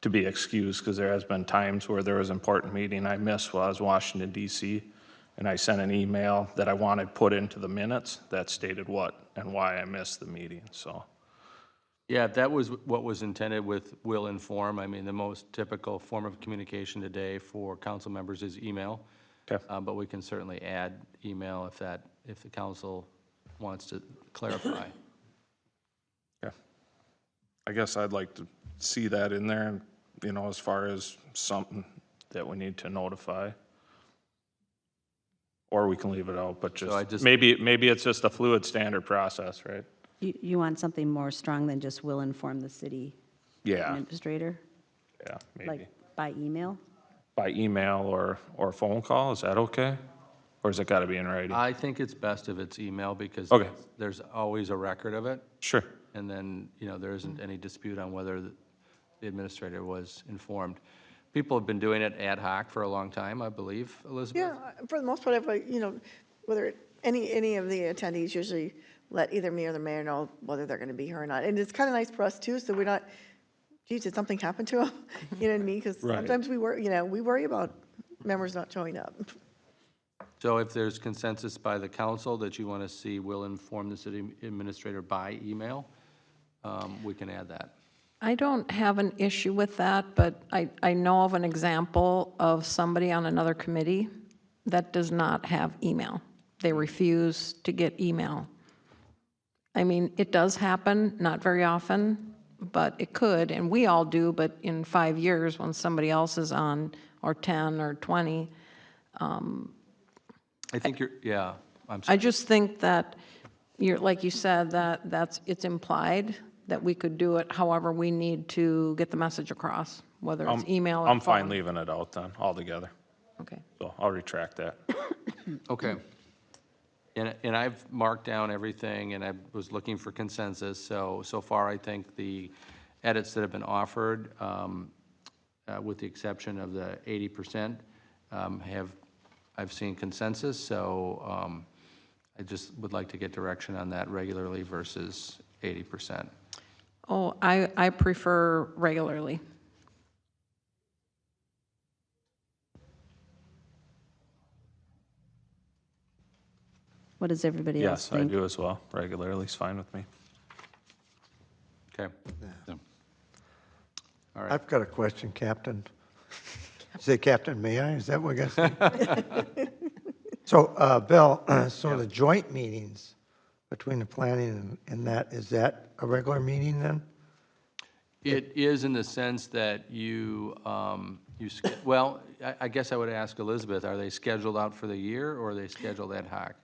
excused? Because there has been times where there was an important meeting I missed while I was in Washington, D.C., and I sent an email that I wanted put into the minutes that stated what and why I missed the meeting, so. Yeah, that was what was intended with will inform. I mean, the most typical form of communication today for council members is email. Okay. But we can certainly add email if the council wants to clarify. Yeah. I guess I'd like to see that in there, as far as something that we need to notify. Or we can leave it out, but maybe it's just a fluid standard process, right? you want something more strong than just will inform the city Yeah, administrator? yeah, maybe. Like by email? By email or phone call, is that okay? Or has it got to be in writing? I think it's best if it's email because Okay. there's always a record of it. Sure. And then, there isn't any dispute on whether the administrator was informed. People have been doing it ad hoc for a long time, I believe, Elizabeth? Yeah, for the most part, whether any of the attendees usually let either me or the mayor know whether they're going to be here or not. And it's kind of nice for us too, so we're not, geez, did something happen to them? You know what I mean? Because Right. sometimes we worry about members not showing up. So if there's consensus by the council that you want to see will inform the city administrator by email, we can add that. I don't have an issue with that, but I know of an example of somebody on another committee that does not have email. They refuse to get email. I mean, it does happen, not very often, but it could, and we all do, but in 5 years, when somebody else is on, or 10 or 20, I think you're, yeah, I'm I sorry. just think that you're, like you said, it's implied that we could do it however we need to get the message across, whether it's email or phone. I'm fine leaving it out then altogether. Okay. So I'll retract that. Okay. And I've marked down everything, and I was looking for consensus, so far, I think the edits that have been offered, with the exception of the 80%, I've seen consensus, so I just would like to get direction on that regularly versus 80%. Oh, I prefer regularly. What does everybody else Yes, I think? do as well. Regularly is fine with me. Okay. All right. I've got a question, Captain. Say, Captain, may I? Is that what I got? So, Bill, so the joint meetings between the planning and that, is that a regular meeting then? It is in the sense that well, I guess I would ask Elizabeth, are they scheduled out for the year, or are they scheduled ad hoc?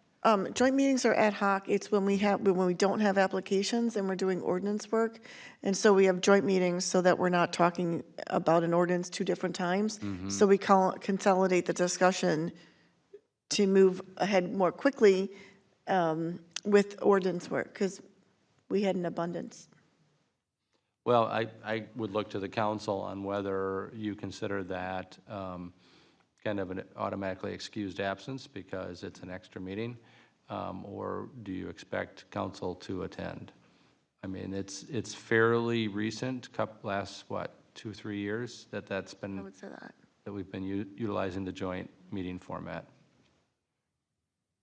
Joint meetings are ad hoc. It's when we don't have applications and we're doing ordinance work. And so we have joint meetings so that we're not talking about an ordinance 2 different times. So we consolidate the discussion to move ahead more quickly with ordinance work, because we had an abundance. Well, I would look to the council on whether you consider that kind of an automatically excused absence because it's an extra meeting, or do you expect council to attend? I mean, it's fairly recent, last, 2, 3 years that's been. I would say that. That we've been utilizing the joint meeting format.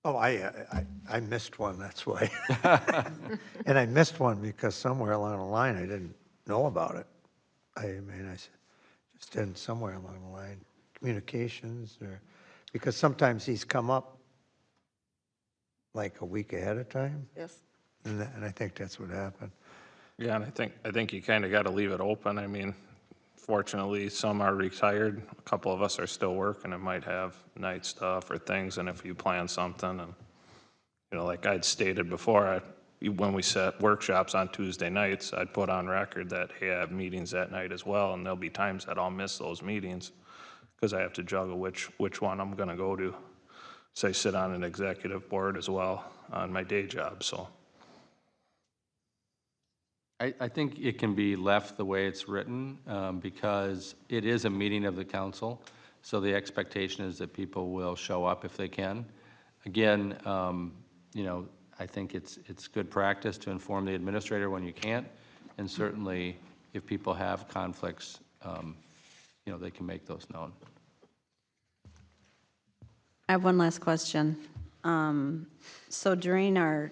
Oh, I missed one, that's why. And I missed one because somewhere along the line, I didn't know about it. I mean, I just didn't somewhere along the line, communications, or, because sometimes these come up like a week ahead of time, Yes. and I think that's what happened. Yeah, and I think you kind of got to leave it open. I mean, fortunately, some are retired. A couple of us are still working and might have night stuff or things. And if you plan something, and like I'd stated before, when we set workshops on Tuesday nights, I'd put on record that, hey, I have meetings that night as well, and there'll be times that I'll miss those meetings because I have to juggle which one I'm going to go to. So I sit on an executive board as well on my day job, so. I think it can be left the way it's written because it is a meeting of the council, so the expectation is that people will show up if they can. Again, I think it's good practice to inform the administrator when you can't, and certainly if people have conflicts, they can make those known. I have one last question. So during our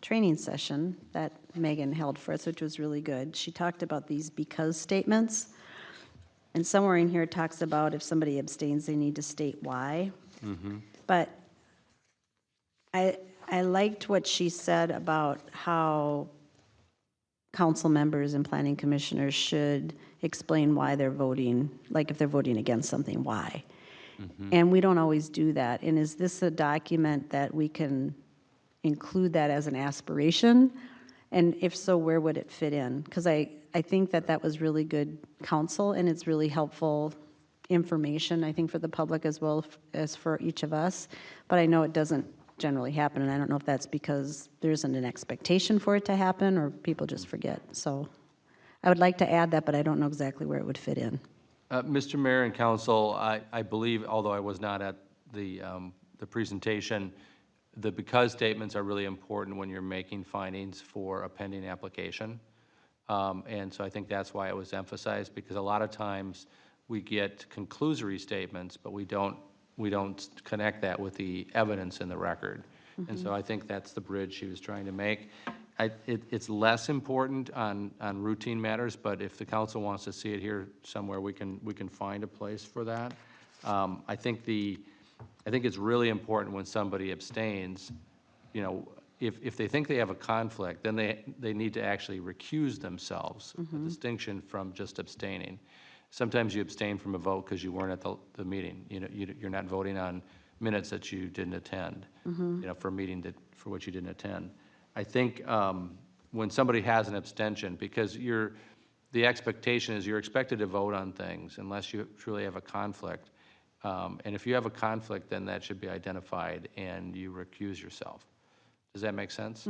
training session that Megan held for us, which was really good, she talked about these because statements. And somewhere in here it talks about if somebody abstains, they need to state why. But I liked what she said about how council members and planning commissioners should explain why they're voting, like if they're voting against something, why. And we don't always do that. And is this a document that we can include that as an aspiration? And if so, where would it fit in? Because I think that was really good counsel, and it's really helpful information, I think, for the public as well as for each of us. But I know it doesn't generally happen, and I don't know if that's because there isn't an expectation for it to happen or people just forget. So I would like to add that, but I don't know exactly where it would fit in. Mr. Mayor and Council, I believe, although I was not at the presentation, the because statements are really important when you're making findings for a pending application. And so I think that's why it was emphasized, because a lot of times we get conclusory statements, but we don't connect that with the evidence in the record. And so I think that's the bridge she was trying to make. It's less important on routine matters, but if the council wants to see it here somewhere, we can find a place for that. I think it's really important when somebody abstains, if they think they have a conflict, then they need to actually recuse themselves, a distinction from just abstaining. Sometimes you abstain from a vote because you weren't at the meeting. You know, you're not voting on minutes that you didn't attend, you know, for a meeting for which you didn't attend. I think when somebody has an abstention, because the expectation is you're expected to vote on things unless you truly have a conflict. And if you have a conflict, then that should be identified and you recuse yourself. Does that make sense?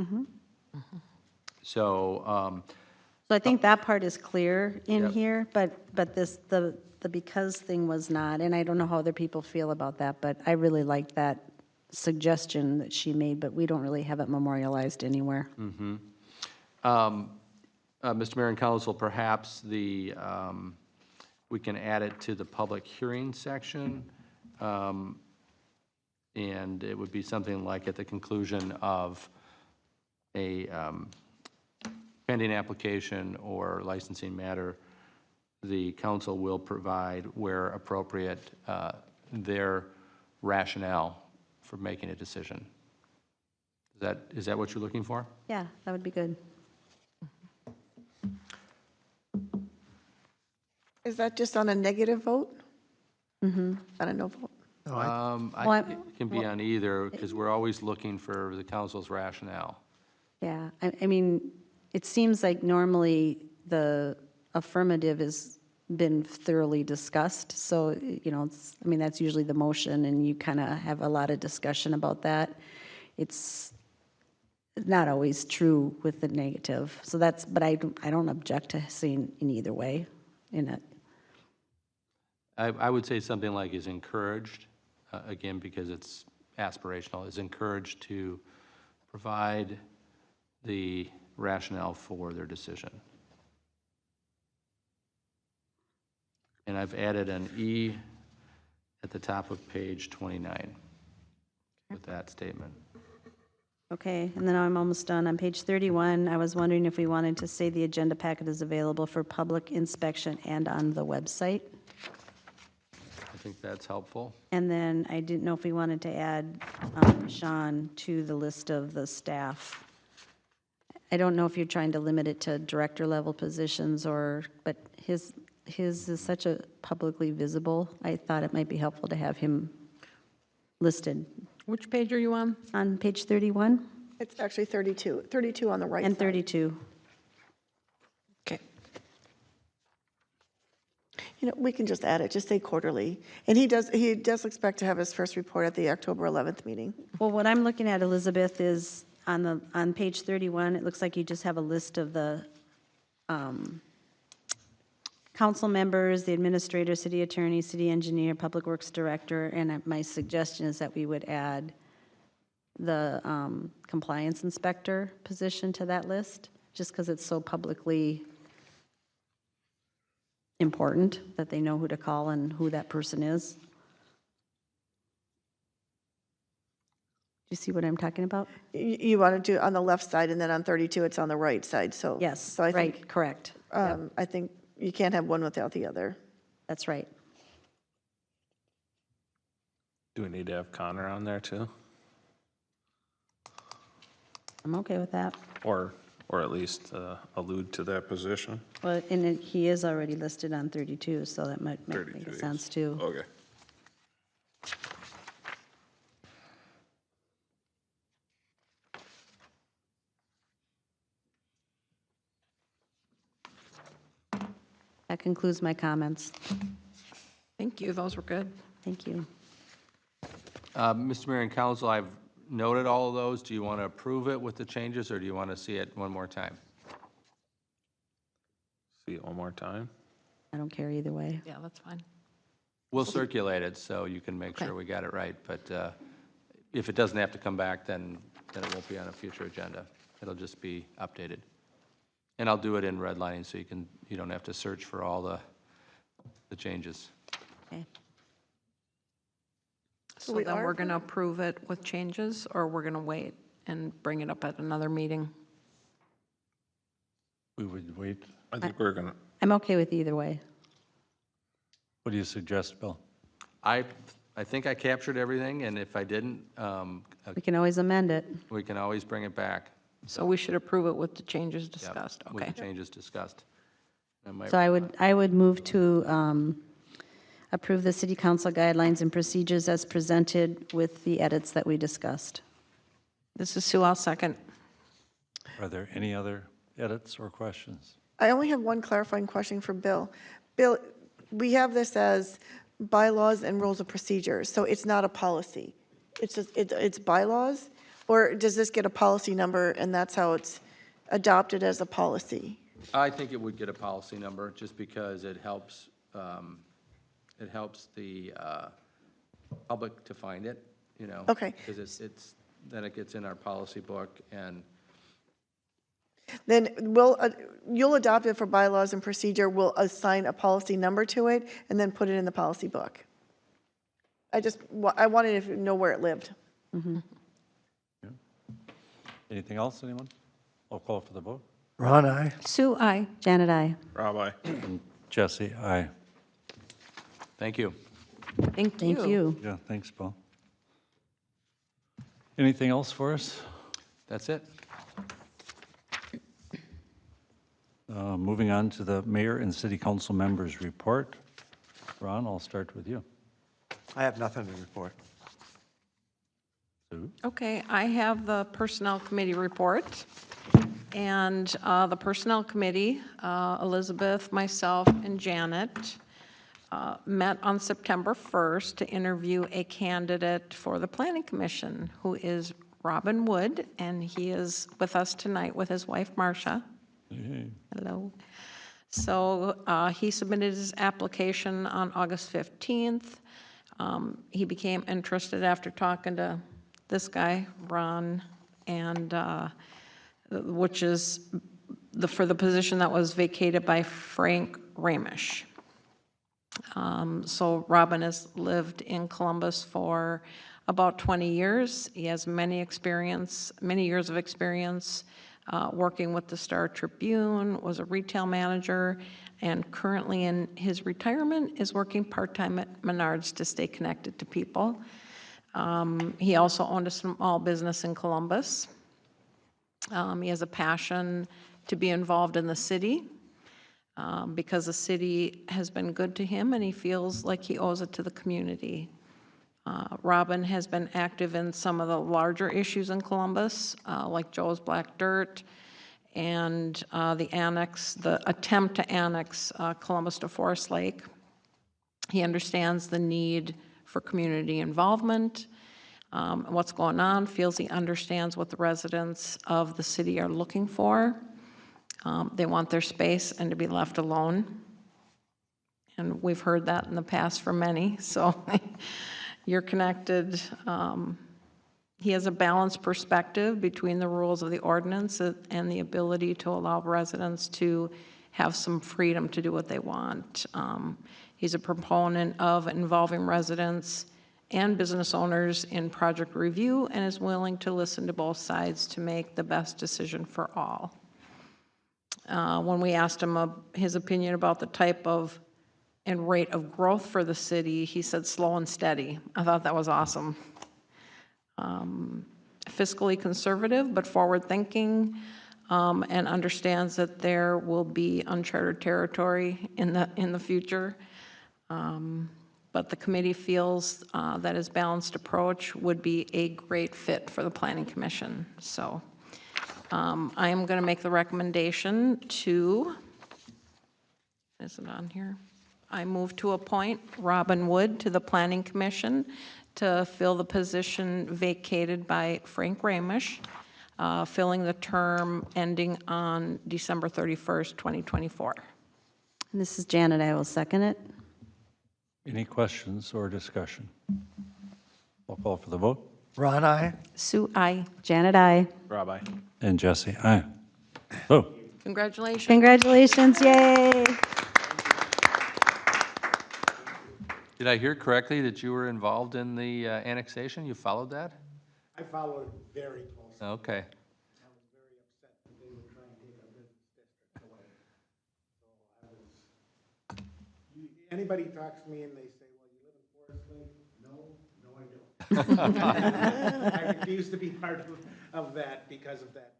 So, So I think that part is clear in Yep. here, but the because thing was not, and I don't know how other people feel about that, but I really like that suggestion that she made, but we don't really have it memorialized anywhere. Mr. Mayor and Council, perhaps we can add it to the public hearing section. And it would be something like at the conclusion of a pending application or licensing matter, the council will provide, where appropriate, their rationale for making a decision. Is that what you're looking for? Yeah, that would be good. Is that just on a negative vote? On a no vote? No, It can be on either, because we're always looking for the council's rationale. Yeah, I mean, it seems like normally the affirmative has been thoroughly discussed, so, you know, I mean, that's usually the motion, and you kind of have a lot of discussion about that. It's not always true with the negative, so but I don't object to seeing in either way in it. I would say something like is encouraged, again, because it's aspirational, is encouraged to provide the rationale for their decision. And I've added an E at the top of page 29 with that statement. Okay, and then I'm almost done. On page 31, I was wondering if we wanted to say the agenda packet is available for public inspection and on the website. I think that's helpful. And then I didn't know if we wanted to add Sean to the list of the staff. I don't know if you're trying to limit it to director level positions but his is such a publicly visible, I thought it might be helpful to have him listed. Which page are you on? On page 31 It's actually 32, 32 on the right and side. 32. Okay. You know, we can just add it, just say quarterly. And he does expect to have his first report at the October 11th meeting. Well, what I'm looking at, Elizabeth, is on page 31, it looks like you just have a list of the council members, the administrator, city attorney, city engineer, public works director, and my suggestion is that we would add the compliance inspector position to that list, just because it's so publicly important that they know who to call and who that person is. Do you see what I'm talking about? You want to do on the left side, and then on 32, it's on the right side, so. Yes, So I think, right, correct. I think you can't have one without the other. That's right. Do we need to have Connor on there too? I'm okay with that. Or at least allude to that position? Well, and he is already listed on 32, so that might make 32, yes. sense too. Okay. That concludes my comments. Thank you, those were good. Thank you. Mr. Mayor and Council, I've noted all of those. Do you want to approve it with the changes, or do you want to see it one more time? See it one more time? I don't care either way. Yeah, that's fine. We'll circulate it so you can make sure we got it right, but if it doesn't have to come back, then it won't be on a future agenda. It'll just be updated. And I'll do it in redlining so you don't have to search for all the changes. Okay. So we then are we're going to approve it with changes, or we're going to wait and bring it up at another meeting? We would wait. I think we're gonna, I'm okay with either way. What do you suggest, Bill? I I think I captured everything, and if I didn't, We can always amend it. we can always bring it back. So we should approve it with the changes Yep, discussed, with okay. the changes discussed. I might- So I would move to approve the city council guidelines and procedures as presented with the edits that we discussed. This is Sue, I'll second. Are there any other edits or questions? I only have one clarifying question for Bill. Bill, we have this as bylaws and rules of procedure, so it's not a policy. It's just, it's bylaws? Or does this get a policy number and that's how it's adopted as a policy? I think it would get a policy number, just because it helps the public to find it, you know? Okay. Because then it gets in our policy book, and Then you'll adopt it for bylaws and procedure, we'll assign a policy number to it, and then put it in the policy book. I wanted to know where it lived. Anything else, anyone? I'll call for the vote. Ron, aye. Sue, I. Janet, I. Rob, aye. And Jesse, aye. thank you. Thank you. Thank you. Yeah, thanks, Paul. Anything else for us? That's it. Moving on to the mayor and city council members' report. Ron, I'll start with you. I have nothing to report. Sue? Okay, I have the Personnel Committee report. And the Personnel Committee, Elizabeth, myself, and Janet, met on September 1st to interview a candidate for the Planning Commission, who is Robin Wood, and he is with us tonight with his wife, Marcia. Hello. So he submitted his application on August 15th. He became interested after talking to this guy, Ron, and which is for the position that was vacated by Frank Ramish. So Robin has lived in Columbus for about 20 years. He has many years of experience working with the Star Tribune, was a retail manager, and currently in his retirement is working part-time at Menards to stay connected to people. He also owned a small business in Columbus. He has a passion to be involved in the city because the city has been good to him and he feels like he owes it to the community. Robin has been active in some of the larger issues in Columbus, like Joe's Black Dirt and the attempt to annex Columbus to Forest Lake. He understands the need for community involvement, what's going on, feels he understands what the residents of the city are looking for. They want their space and to be left alone. And we've heard that in the past from many, so you're connected. He has a balanced perspective between the rules of the ordinance and the ability to allow residents to have some freedom to do what they want. He's a proponent of involving residents and business owners in project review and is willing to listen to both sides to make the best decision for all. When we asked him his opinion about the type of and rate of growth for the city, he said slow and steady. I thought that was awesome. Fiscally conservative, but forward-thinking, and understands that there will be uncharted territory in the future. But the committee feels that his balanced approach would be a great fit for the Planning Commission. So I am going to make the recommendation to, is it on here? I move to appoint Robin Wood to the Planning Commission to fill the position vacated by Frank Ramish, filling the term ending on December 31st, 2024. And this is Janet, I will second it. Any questions or discussion? I'll call for the vote. Ron, aye. Sue, I. Janet, I. Rob, aye. And Jesse, aye. So, Congratulations. Congratulations, yay. Did I hear correctly that you were involved in the annexation? You followed that? I followed it very closely. Okay. I was very upset that they would try and take our business district away. So anybody talks to me and they say, well, you live in Forest Lake? No, I refuse to be part of that because of that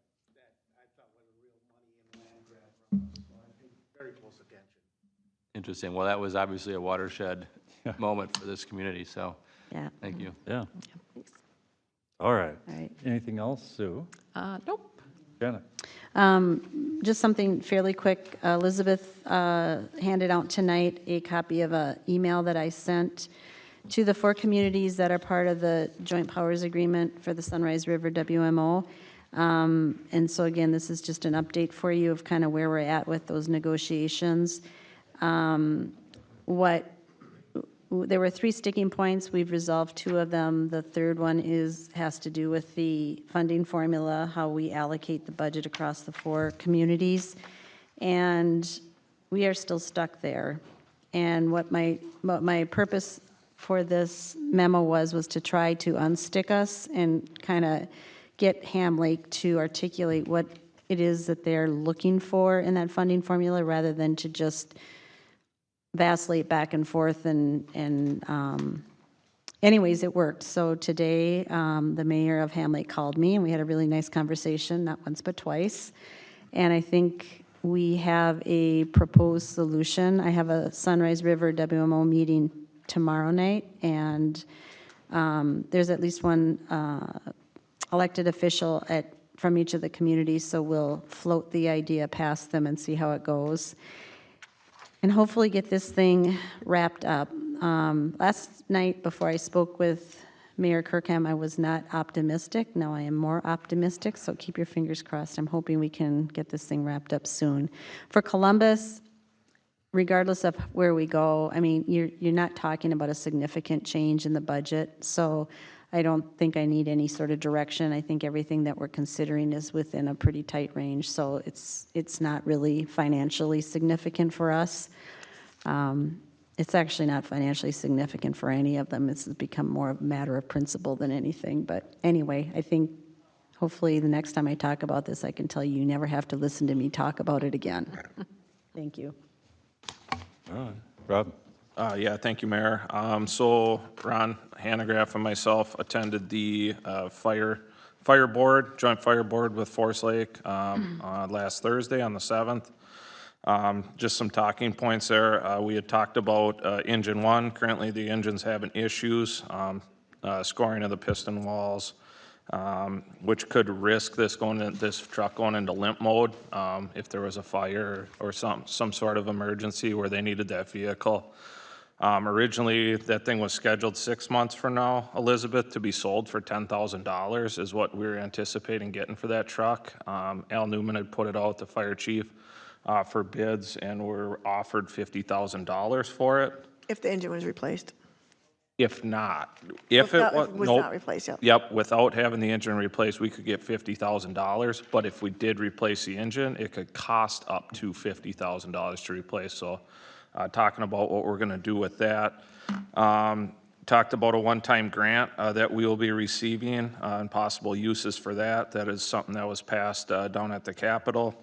I thought was a real money in land grab from us. So I paid very close attention. Interesting. Well, that was obviously a watershed moment for this community, so Yeah, thank you. Yeah. All right. all right. Anything else, Sue? Nope. Janet? Just something fairly quick. Elizabeth handed out tonight a copy of an email that I sent to the 4 communities that are part of the Joint Powers Agreement for the Sunrise River WMO. And so again, this is just an update for you of kind of where we're at with those negotiations. There were 3 sticking points. We've resolved 2 of them. The third one has to do with the funding formula, how we allocate the budget across the 4 communities. And we are still stuck there. And what my purpose for this memo was to try to unstick us and kind of get Ham Lake to articulate what it is that they're looking for in that funding formula, rather than to just vacillate back and forth. Anyways, it worked. So today, the mayor of Ham Lake called me, and we had a really nice conversation, not once but twice. And I think we have a proposed solution. I have a Sunrise River WMO meeting tomorrow night, and there's at least one elected official from each of the communities, so we'll float the idea past them and see how it goes, and hopefully get this thing wrapped up. Last night, before I spoke with Mayor Kirkham, I was not optimistic. Now I am more optimistic, so keep your fingers crossed. I'm hoping we can get this thing wrapped up soon. For Columbus, regardless of where we go, I mean, you're not talking about a significant change in the budget, so I don't think I need any sort of direction. I think everything that we're considering is within a pretty tight range, so it's not really financially significant for us. It's actually not financially significant for any of them. It's become more of a matter of principle than anything. But anyway, I think hopefully the next time I talk about this, I can tell you never have to listen to me talk about it again. Thank you. All right. Rob? Yeah, thank you, Mayor. So Ron Hanegraaff and myself attended the fire board, joint fire board with Forest Lake last Thursday on the 7th. Just some talking points there. We had talked about engine 1. Currently, the engine's having issues, scoring of the piston walls, which could risk this truck going into limp mode if there was a fire or some sort of emergency where they needed that vehicle. Originally, that thing was scheduled 6 months from now, Elizabeth, to be sold for $10,000 is what we were anticipating getting for that truck. Al Newman had put it out, the fire chief, for bids, and we're offered $50,000 for it. If the engine was replaced. If not, If it was not replaced, yep. Yep, without having the engine replaced, we could get $50,000, but if we did replace the engine, it could cost up to $50,000 to replace, so talking about what we're gonna do with that. Talked about a one-time grant that we will be receiving and possible uses for that. That is something that was passed down at the Capitol.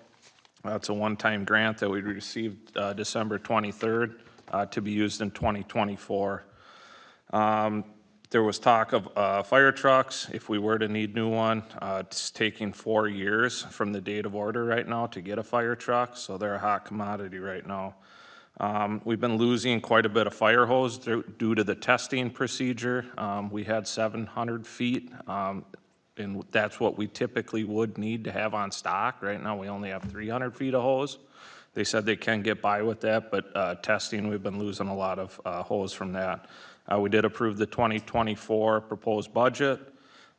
It's a one-time grant that we received December 23rd to be used in 2024. There was talk of fire trucks, if we were to need new one. It's taking 4 years from the date of order right now to get a fire truck, so they're a hot commodity right now. We've been losing quite a bit of fire hose due to the testing procedure. We had 700 feet, and that's what we typically would need to have on stock. Right now, we only have 300 feet of hose. They said they can get by with that, but testing, we've been losing a lot of hose from that. We did approve the 2024 proposed budget,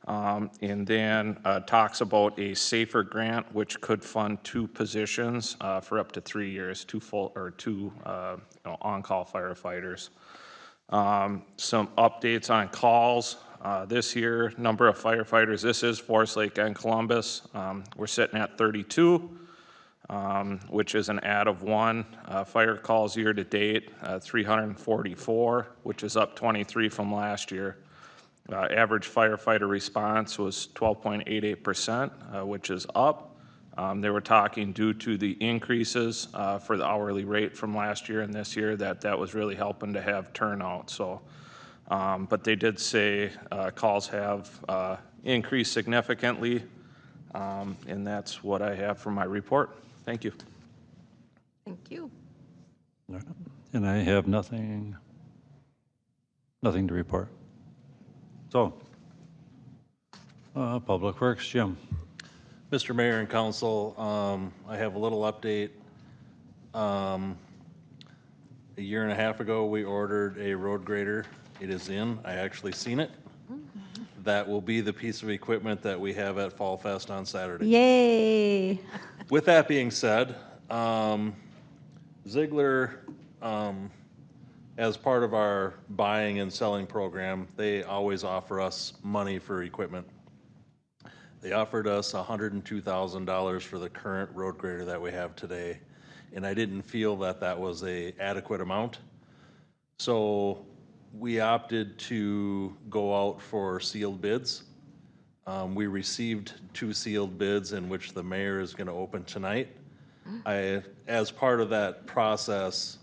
and then talks about a SAFER grant, which could fund 2 positions for up to 3 years, 2 on-call firefighters. Some updates on calls. This year, number of firefighters, this is Forest Lake and Columbus. We're sitting at 32, which is an add of 1. Fire calls year to date, 344, which is up 23 from last year. Average firefighter response was 12.88%, which is up. They were talking due to the increases for the hourly rate from last year and this year that was really helping to have turnout. So But they did say calls have increased significantly, and that's what I have for my report. Thank you. Thank you. And I have nothing to report. So, Public Works, Jim. Mr. Mayor and Council, I have a little update. A year and a half ago, we ordered a road grader. It is in. I actually seen it. That will be the piece of equipment that we have at Fall Fest on Saturday. Yay! With that being said, Ziegler, as part of our buying and selling program, they always offer us money for equipment. They offered us $102,000 for the current road grader that we have today, and I didn't feel that that was a adequate amount. So we opted to go out for sealed bids. We received 2 sealed bids in which the mayor is going to open tonight. As part of that process,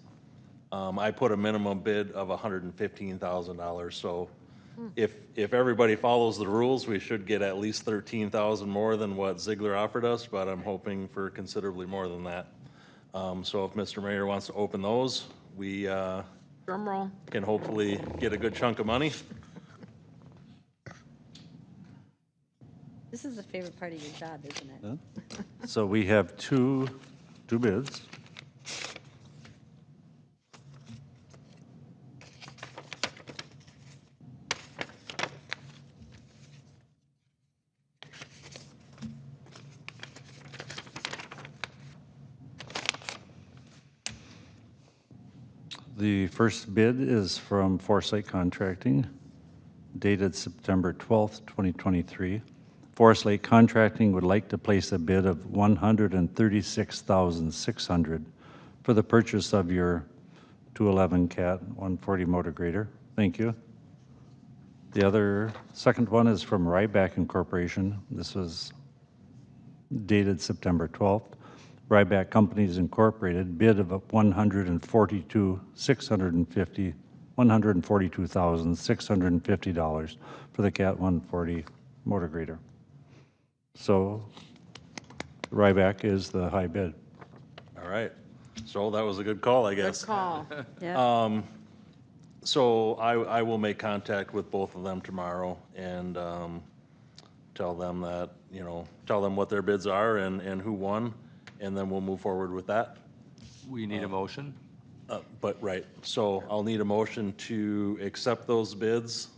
I put a minimum bid of $115,000. So if everybody follows the rules, we should get at least $13,000 more than what Ziegler offered us, but I'm hoping for considerably more than that. So if Mr. Mayor wants to open those, we Drum roll. can hopefully get a good chunk of money. This is the favorite part of your job, isn't it? So we have two bids. The first bid is from Foresight Contracting, dated September 12th, 2023. Forest Lake Contracting would like to place a bid of $136,600 for the purchase of your 211 Cat 140 motor grader. Thank you. The second one is from Ryback Incorporation. This was dated September 12th. Ryback Companies Incorporated bid of $142,650 for the Cat 140 motor grader. So Ryback is the high bid. All right. So that was a good call, I guess. Good call. Yeah. So I will make contact with both of them tomorrow and tell them that, tell them what their bids are and who won, and then we'll move forward with that. We need a motion? Right, so I'll need a motion to accept those bids.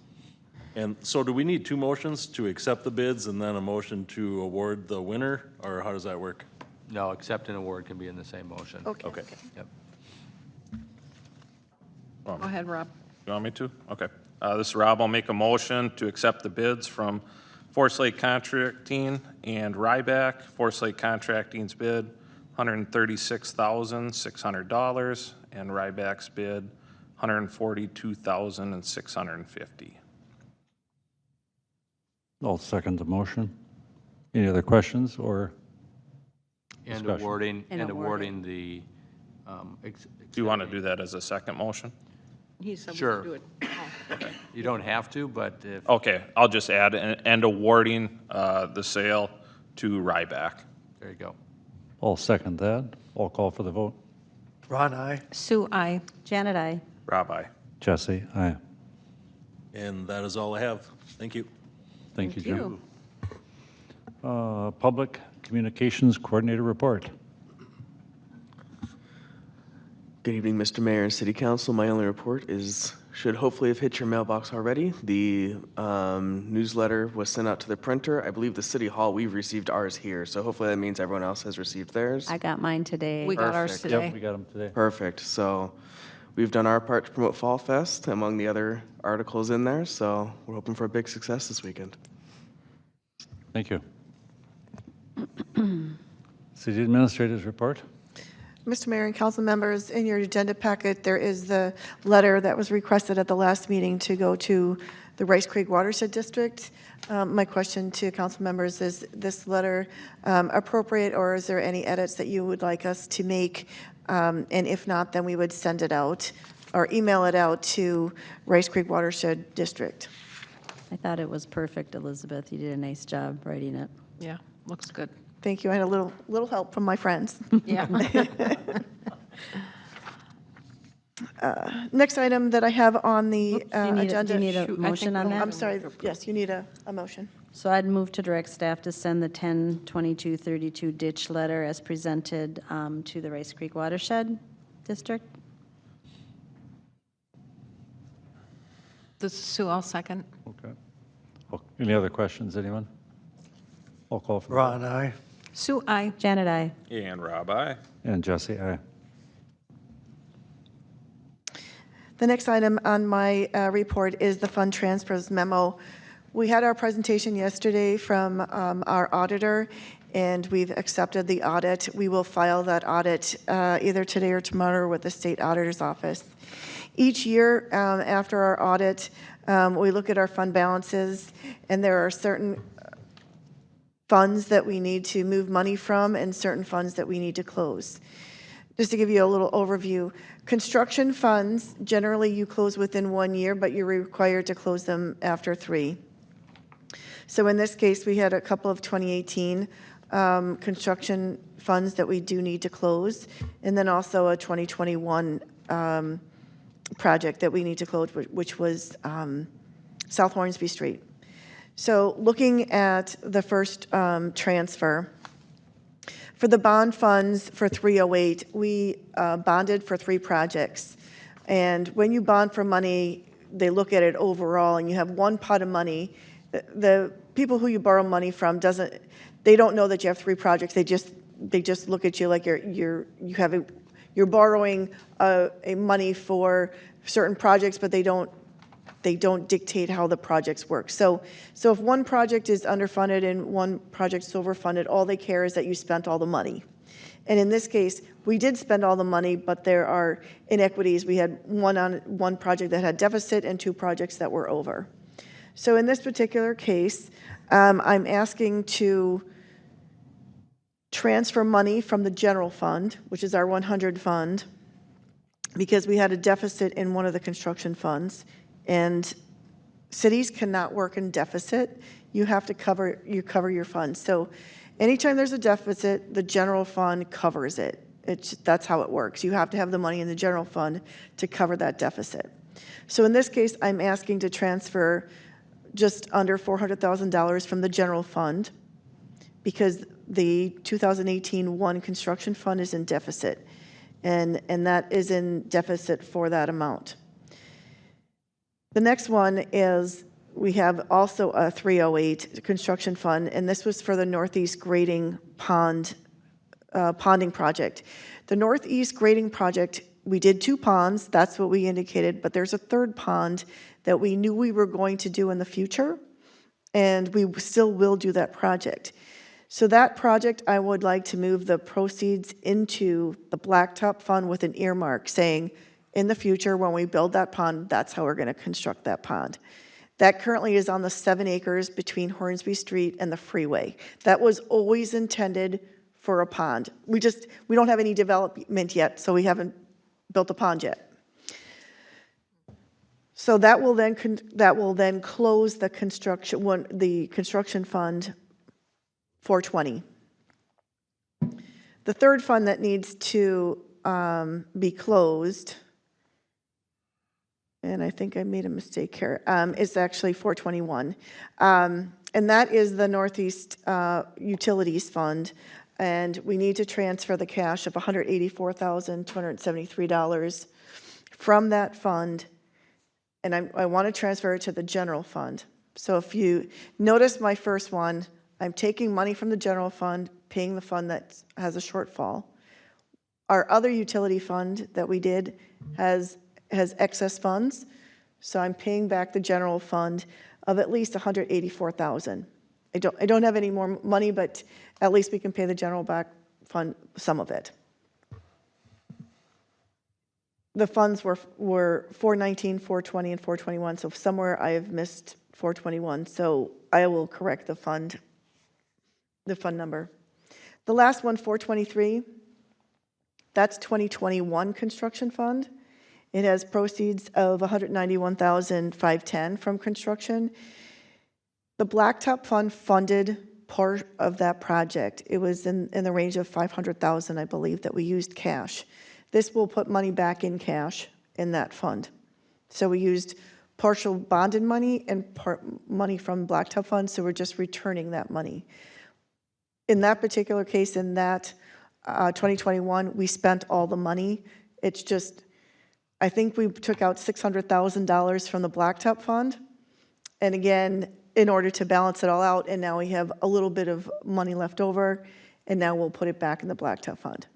And so do we need 2 motions to accept the bids and then a motion to award the winner, or how does that work? No, accept and award can be in the same motion. Okay. Yep. Go ahead, Rob. You want me to? Okay. This is Rob. I'll make a motion to accept the bids from Forest Lake Contracting and Ryback. Forest Lake Contracting's bid, $136,600, and Ryback's bid, $142,650. I'll second the motion. Any other questions or And discussion? awarding the. Do you want to do that as a second motion? He said we Sure. could do it. Oh. You don't have to, but if, Okay, I'll just add, and awarding the sale to Ryback. there you go. I'll second that. I'll call for the vote. Ron, aye. Sue, I. Janet, I. Rob, aye. Jesse, aye. And that is all I have. Thank you. Thank you, Jim. Public Communications Coordinator report. Good evening, Mr. Mayor and City Council. My only report should hopefully have hit your mailbox already. The newsletter was sent out to the printer. I believe the City Hall, we've received ours here, so hopefully that means everyone else has received theirs. I got mine today. We got ours Perfect. today. Yep, we got them today. Perfect. So we've done our part to promote Fall Fest among the other articles in there, so we're hoping for a big success this weekend. Thank you. City Administrator's report. Mr. Mayor and council members, in your agenda packet, there is the letter that was requested at the last meeting to go to the Rice Creek Watershed District. My question to council members is this letter appropriate, or is there any edits that you would like us to make? And if not, then we would send it out or email it out to Rice Creek Watershed District. I thought it was perfect, Elizabeth. You did a nice job writing it. Yeah, looks good. Thank you. I had a little help from my friends. Yeah. Next item that I have on the Do you need agenda. a Shoot, I motion think on we- that? I'm sorry, yes, you need a motion. So I'd move to direct staff to send the 10/22/32 ditch letter as presented to the Rice Creek Watershed District. This is Sue, I'll second. Okay. Oh, any other questions, anyone? I'll call for. Ron, aye. Sue, I. Janet, I. And Rob, aye. And Jesse, aye. The next item on my report is the fund transfers memo. We had our presentation yesterday from our auditor, and we've accepted the audit. We will file that audit either today or tomorrow with the state auditor's office. Each year after our audit, we look at our fund balances, and there are certain funds that we need to move money from and certain funds that we need to close. Just to give you a little overview, construction funds, generally you close within 1 year, but you're required to close them after 3. So in this case, we had a couple of 2018 construction funds that we do need to close, and then also a 2021 project that we need to close, which was South Hornsby Street. So looking at the first transfer, for the bond funds for 308, we bonded for 3 projects. And when you bond for money, they look at it overall, and you have one pot of money. The people who you borrow money from they don't know that you have 3 projects. They just look at you like you're borrowing a money for certain projects, but they don't dictate how the projects work. So if one project is underfunded and one project is overfunded, all they care is that you spent all the money. And in this case, we did spend all the money, but there are inequities. We had one project that had deficit and 2 projects that were over. So in this particular case, I'm asking to transfer money from the general fund, which is our 100 fund, because we had a deficit in one of the construction funds. And cities cannot work in deficit. You have to cover your funds. So anytime there's a deficit, the general fund covers it. That's how it works. You have to have the money in the general fund to cover that deficit. So in this case, I'm asking to transfer just under $400,000 from the general fund because the 2018-1 construction fund is in deficit, and that is in deficit for that amount. The next one is we have also a 308 construction fund, and this was for the Northeast Grading Ponding project. The Northeast Grading project, we did 2 ponds, that's what we indicated, but there's a 3rd pond that we knew we were going to do in the future, and we still will do that project. So that project, I would like to move the proceeds into the Blacktop Fund with an earmark saying, in the future, when we build that pond, that's how we're going to construct that pond. That currently is on the 7 acres between Hornsby Street and the freeway. That was always intended for a pond. We don't have any development yet, so we haven't built a pond yet. So that will then close the construction fund 420. The 3rd fund that needs to be closed, and I think I made a mistake here, is actually 421. And that is the Northeast Utilities Fund, and we need to transfer the cash of $184,273 from that fund, and I want to transfer it to the general fund. So if you notice my first one, I'm taking money from the general fund, paying the fund that has a shortfall. Our other utility fund that we did has excess funds, so I'm paying back the general fund of at least $184,000. I don't have any more money, but at least we can pay the general back fund some of it. The funds were 419, 420, and 421, so somewhere I have missed 421, so I will correct the fund number. The last one, 423, that's 2021 construction fund. It has proceeds of $191,510 from construction. The Blacktop Fund funded part of that project. It was in the range of $500,000, I believe, that we used cash. This will put money back in cash in that fund. So we used partial bonded money and part money from Blacktop Fund, so we're just returning that money. In that particular case, in that 2021, we spent all the money. It's just, I think we took out $600,000 from the Blacktop Fund. And again, in order to balance it all out, and now we have a little bit of money left over, and now we'll put it back in the Blacktop Fund.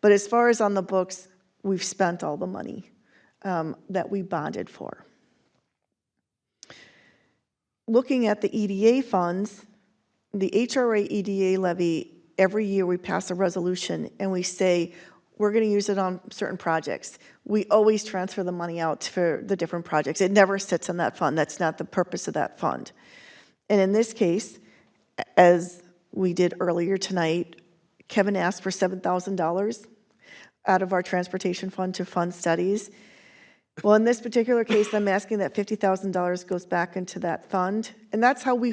But as far as on the books, we've spent all the money that we bonded for. Looking at the EDA funds, the HRA EDA levy, every year we pass a resolution and we say, we're going to use it on certain projects. We always transfer the money out for the different projects. It never sits in that fund. That's not the purpose of that fund. And in this case, as we did earlier tonight, Kevin asked for $7,000 out of our transportation fund to fund studies. Well, in this particular case, I'm asking that $50,000 goes back into that fund. And that's how we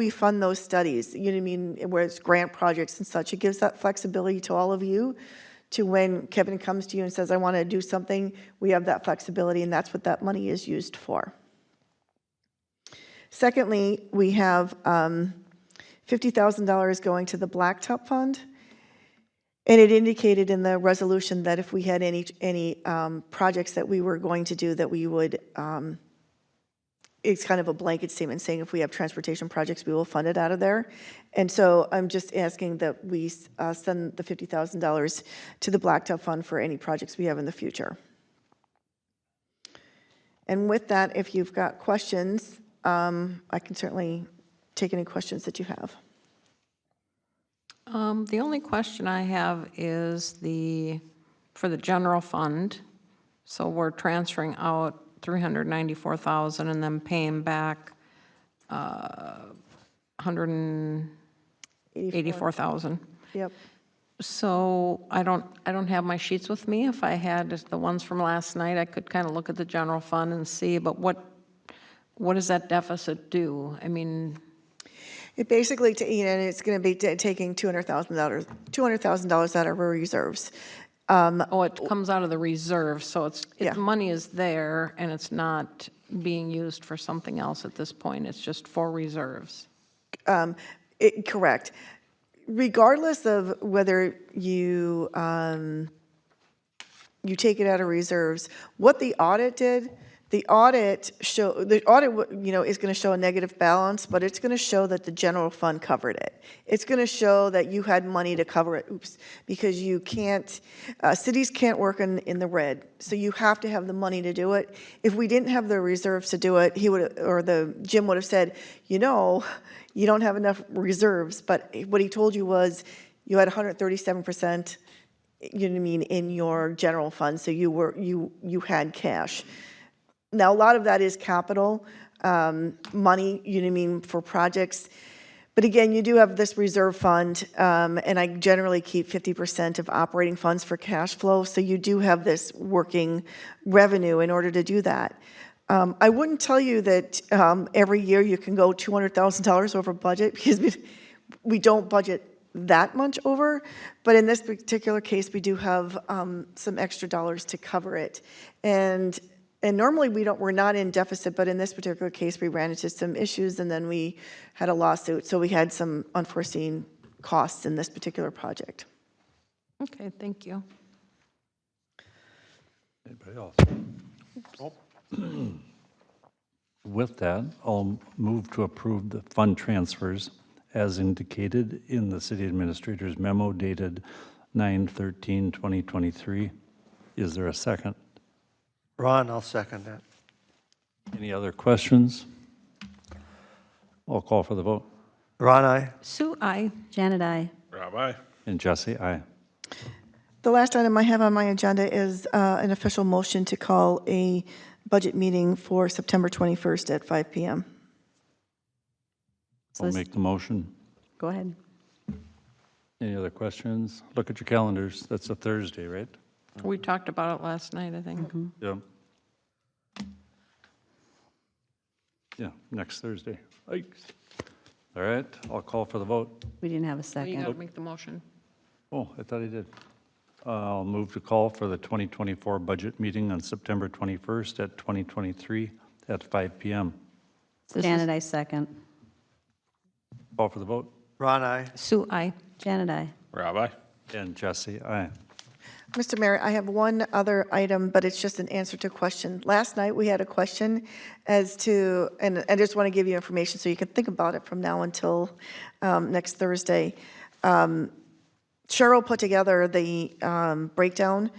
fund those studies. You know what I mean? Where it's grant projects and such. It gives that flexibility to all of you to when Kevin comes to you and says, I want to do something, we have that flexibility, and that's what that money is used for. Secondly, we have $50,000 going to the Blacktop Fund. And it indicated in the resolution that if we had any projects that we were going to do, that we would, it's kind of a blanket statement saying if we have transportation projects, we will fund it out of there. And so I'm just asking that we send the $50,000 to the Blacktop Fund for any projects we have in the future. And with that, if you've got questions, I can certainly take any questions that you have. The only question I have is for the general fund. So we're transferring out $394,000 and then paying back $184,000. Yep. So I don't have my sheets with me. If I had the ones from last night, I could kind of look at the general fund and see, but what does that deficit do? I mean, it basically, it's going to be taking $200,000 out of our reserves. it comes out of the reserve, so the money is there and it's not being used for something else at this point. It's just for reserves. Correct. Regardless of whether you you take it out of reserves, what the audit did. The audit is going to show a negative balance, but it's going to show that the general fund covered it. It's going to show that you had money to cover it. Because you can't, cities can't work in the red, so you have to have the money to do it. If we didn't have the reserves to do it, Jim would have said, you don't have enough reserves. But what he told you was you had 137%, you know what I mean, in your general fund, so you had cash. Now, a lot of that is capital money, you know what I mean, for projects. But again, you do have this reserve fund, and I generally keep 50% of operating funds for cash flow. So you do have this working revenue in order to do that. I wouldn't tell you that every year you can go $200,000 over budget, because we don't budget that much over. But in this particular case, we do have some extra dollars to cover it. And normally we're not in deficit, but in this particular case, we ran into some issues and then we had a lawsuit. So we had some unforeseen costs in this particular project. Okay, thank you. Anybody else? With that, I'll move to approve the fund transfers as indicated in the city administrator's memo dated 9/13/2023. Is there a second? Ron, I'll second that. Any other questions? I'll call for the vote. Ron, aye. Sue, aye. Janet, aye. Rob, aye. And Jesse, aye. The last item I have on my agenda is an official motion to call a budget meeting for September 21st at 5 p.m. So I'll make the motion. Go ahead. Any other questions? Look at your calendars. That's a Thursday, right? We talked about it last night, I think. Yeah. Yeah, next Thursday. Yikes. All right, I'll call for the vote. We didn't have a So you got to second. make the motion. Oh, I thought I did. I'll move to call for the 2024 budget meeting on September 21st at 2023 at 5 PM. Janet, I second. Call for the vote. Ron, aye. Sue, aye. Janet, I. Rabbi? And Jesse, aye. Mr. Mayor, I have one other item, but it's just an answer to a question. Last night, we had a question as to, and I just want to give you information so you can think about it from now until next Thursday. Cheryl put together the breakdown.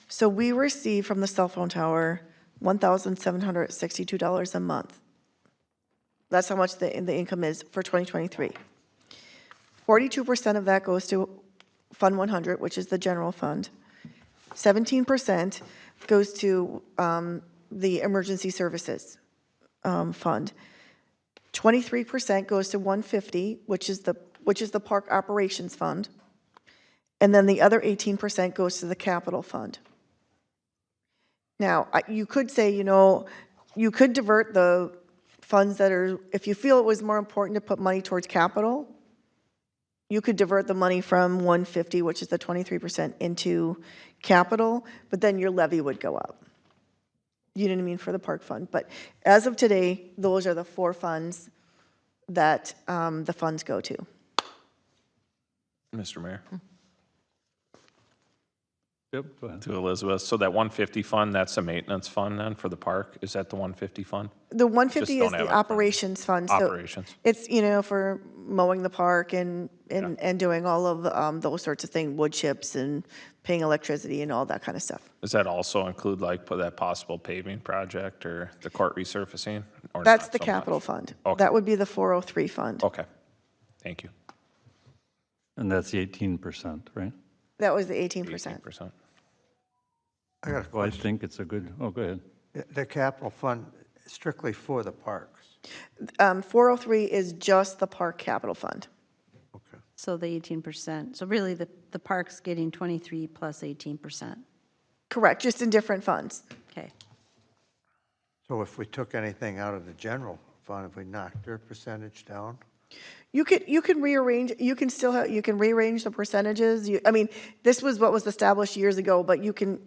So we receive from the cell phone tower $1,762 a month. That's how much the income is for 2023. 42% of that goes to Fund 100, which is the general fund. 17% goes to the emergency services fund. 23% goes to 150, which is the park operations fund. And then the other 18% goes to the capital fund. Now, you could say, you could divert the funds that are, if you feel it was more important to put money towards capital, you could divert the money from 150, which is the 23%, into capital, but then your levy would go up. You know what I mean, for the park fund. But as of today, those are the 4 funds that the funds go to. Mr. Mayor? Yep, go ahead. To Elizabeth. So that 150 fund, that's a maintenance fund then for the park? Is that the 150 fund? The 150 Just is don't have the it. operations fund. So Operations. it's, for mowing the park and doing all of those sorts of things, wood chips and paying electricity and all that kind of stuff. Does that also include like that possible paving project or the court resurfacing? Or That's not the so much? capital fund. Okay. That would be the 403 fund. Okay. Thank you. And that's the 18%, right? That was the 18%. 18%. I got a Well, I question. think it's a good, oh, go ahead. The capital fund strictly for the parks. 403 is just the park capital fund. Okay. So the 18%. So really, the park's getting 23 plus 18%. Correct, just in different funds. Okay. So if we took anything out of the general fund, if we knocked their percentage down? You can rearrange, you can still have, you can rearrange the percentages. This was what was established years ago, but you can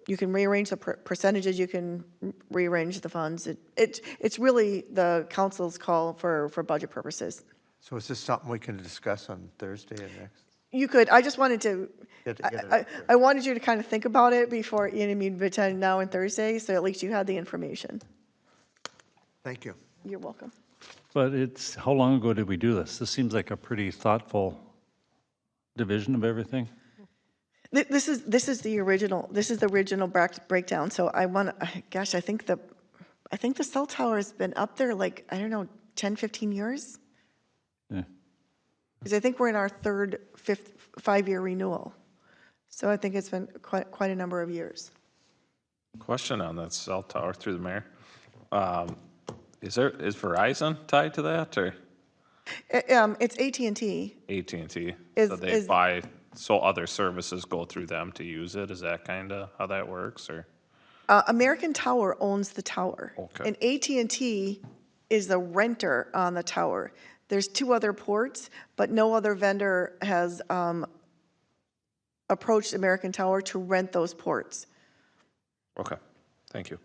rearrange the percentages, you can rearrange the funds. It's really the council's call for budget purposes. So is this something we can discuss on Thursday or next? You could, I just wanted to, Get it. I wanted you to kind of think about it before, between now and Thursday, so at least you had the information. Thank you. You're welcome. But how long ago did we do this? This seems like a pretty thoughtful division of everything. This is the original breakdown, so I think the cell tower has been up there like, 10, 15 years? Yeah. Because I think we're in our 5-year renewal. So I think it's been quite a number of years. Question on that cell tower through the mayor. Is Verizon tied to that or It's AT&T. AT&T? Is- So they is- buy, so other services go through them to use it? Is that kind of how that works or? American Tower owns the tower. Okay. And AT&T is the renter on the tower. There's 2 other ports, but no other vendor has approached American Tower to rent those ports. Okay, thank you.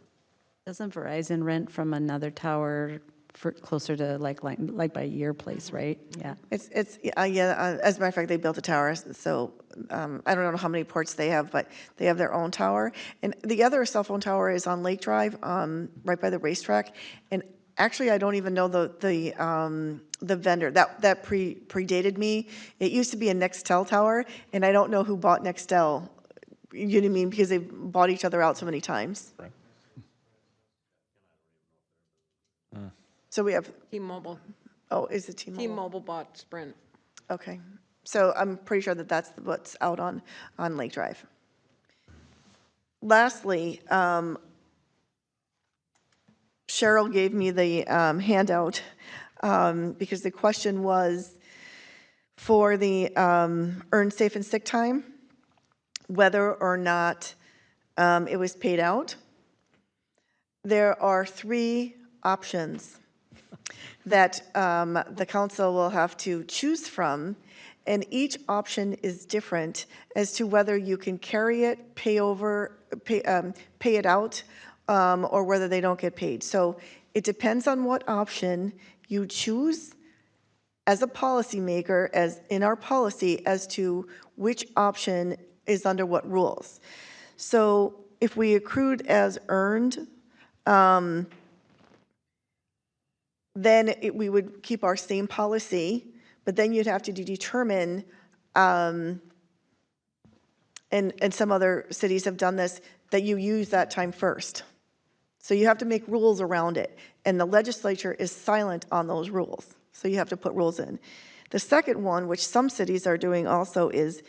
Doesn't Verizon rent from another tower for closer to like by your place, right? Yeah. It's as a matter of fact, they built a tower, so I don't know how many ports they have, but they have their own tower. And the other cell phone tower is on Lake Drive, right by the racetrack. And actually, I don't even know the vendor. That predated me. It used to be a Nextel tower, and I don't know who bought Nextel. You know what I mean? Because they bought each other out so many times. Right. So we have, T-Mobile. oh, is it T-Mobile? T-Mobile bought Sprint. Okay, so I'm pretty sure that's what's out on Lake Drive. Lastly, Cheryl gave me the handout because the question was for the earned safe and sick time, whether or not it was paid out. There are 3 options that the council will have to choose from, and each option is different as to whether you can carry it, pay it out, or whether they don't get paid. So it depends on what option you choose as a policymaker, as in our policy, as to which option is under what rules. So if we accrued as earned, then we would keep our same policy, but then you'd have to determine, and some other cities have done this, that you use that time first. So you have to make rules around it, and the legislature is silent on those rules. So you have to put rules in. The second one, which some cities are doing also, is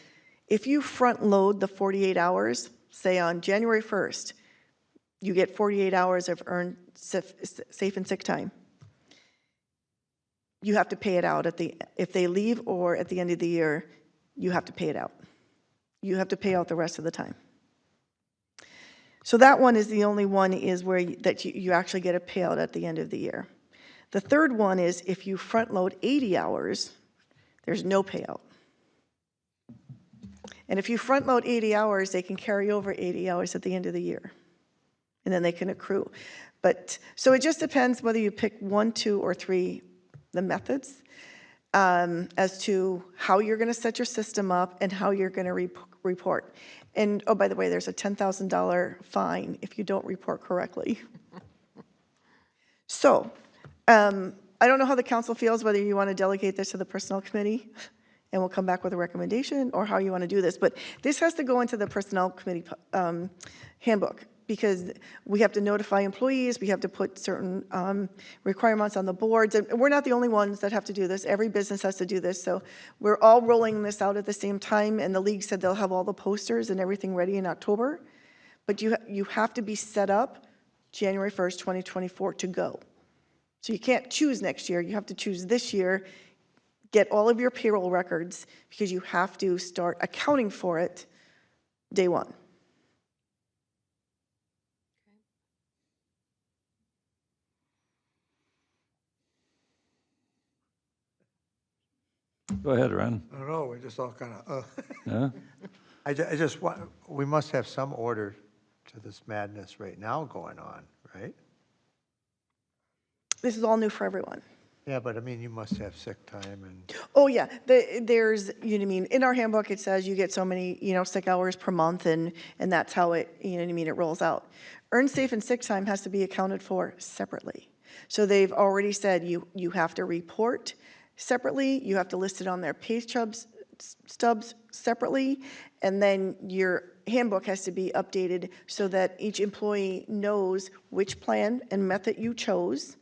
if you front load the 48 hours, say on January 1st, you get 48 hours of earned safe and sick time. You have to pay it out if they leave or at the end of the year, you have to pay it out. You have to pay out the rest of the time. So that one is the only one is where you actually get a payout at the end of the year. The third one is if you front load 80 hours, there's no payout. And if you front load 80 hours, they can carry over 80 hours at the end of the year. And then they can accrue. But so it just depends whether you pick 1, 2, or 3, the methods, as to how you're going to set your system up and how you're going to report. And oh, by the way, there's a $10,000 fine if you don't report correctly. So I don't know how the council feels, whether you want to delegate this to the personnel committee and we'll come back with a recommendation, or how you want to do this. But this has to go into the personnel committee handbook, because we have to notify employees, we have to put certain requirements on the boards, and we're not the only ones that have to do this. Every business has to do this, so we're all rolling this out at the same time, and the league said they'll have all the posters and everything ready in October, but you have to be set up January 1st, 2024 to go. So you can't choose next year, you have to choose this year, get all of your payroll records, because you have to start accounting for it day one. Go ahead, Ron. I don't know, we're just all kind of, Yeah? I just want, we must have some order to this madness right now going on, right? This is all new for everyone. Yeah, but I mean, you must have sick time and, Oh, yeah, there's, you know what I mean, in our handbook, it says you get so many, sick hours per month, and that's how it, you know what I mean, it rolls out. Earned safe and sick time has to be accounted for separately. So they've already said you have to report separately, you have to list it on their pay stubs separately, and then your handbook has to be updated so that each employee knows which plan and method you chose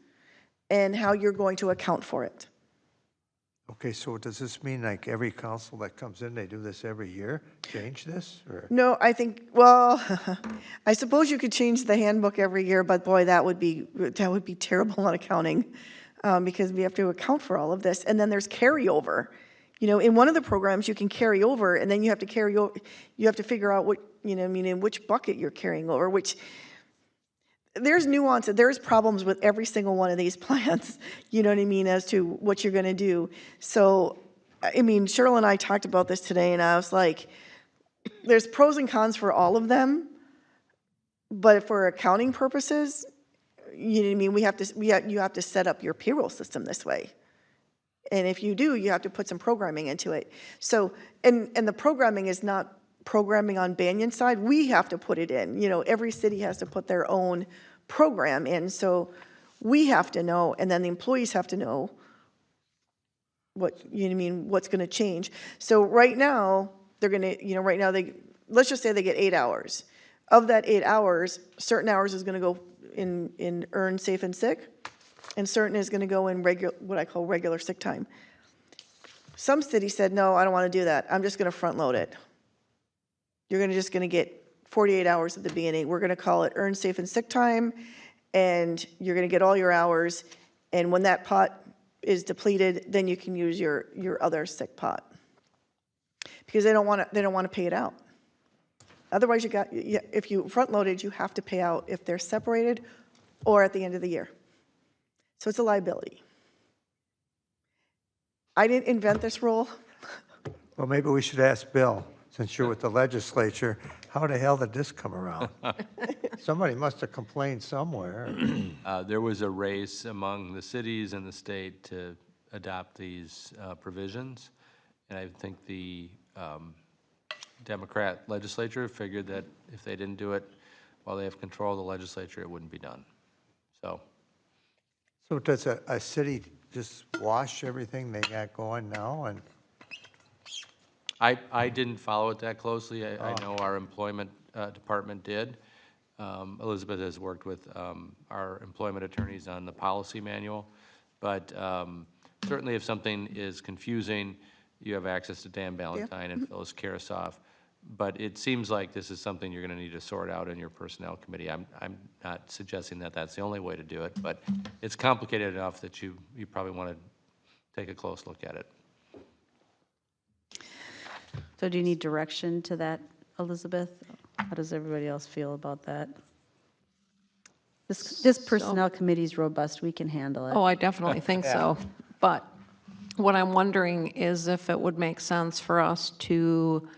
and how you're going to account for it. okay, so does this mean like every council that comes in, they do this every year, change this, or? No, I think, well, I suppose you could change the handbook every year, but boy, that would be terrible on accounting, because we have to account for all of this. And then there's carryover. In one of the programs, you can carry over, and then you have to carry over, you have to figure out what, in which bucket you're carrying over, which, there's nuance, there's problems with every single one of these plans, as to what you're going to do. So, Cheryl and I talked about this today, and I was like, there's pros and cons for all of them, but for accounting purposes, you have to set up your payroll system this way. And if you do, you have to put some programming into it. So, and the programming is not programming on Banyon's side, we have to put it in. Every city has to put their own program in, so we have to know, and then the employees have to know what's going to change. So right now, they're going to, let's just say they get 8 hours. Of that 8 hours, certain hours is going to go in earned safe and sick, and certain is going to go in what I call regular sick time. Some cities said, no, I don't want to do that. I'm just going to front load it. You're just going to get 48 hours at the beginning. We're going to call it earned safe and sick time, and you're going to get all your hours. And when that pot is depleted, then you can use your other sick pot, because they don't want to pay it out. Otherwise, if you front loaded, you have to pay out if they're separated or at the end of the year. So it's a liability. I didn't invent this rule. Well, maybe we should ask Bill, since you're with the legislature, how the hell did this come around? Somebody must have complained somewhere. There was a race among the cities and the state to adopt these provisions, and I think the Democrat legislature figured that if they didn't do it while they have control of the legislature, it wouldn't be done. So, So does a city just wash everything they got going now? And I didn't follow it that closely. I know our employment department did. Elizabeth has worked with our employment attorneys on the policy manual, but certainly if something is confusing, you have access to Dan Valentine and Phyllis Karasoff. But it seems like this is something you're going to need to sort out in your personnel committee. I'm not suggesting that that's the only way to do it, but it's complicated enough that you probably want to take a close look at it. So do you need direction to that, Elizabeth? How does everybody else feel about that? This personnel committee is robust, we can handle it. Oh, I definitely think so. But what I'm wondering is if it would make sense for us to,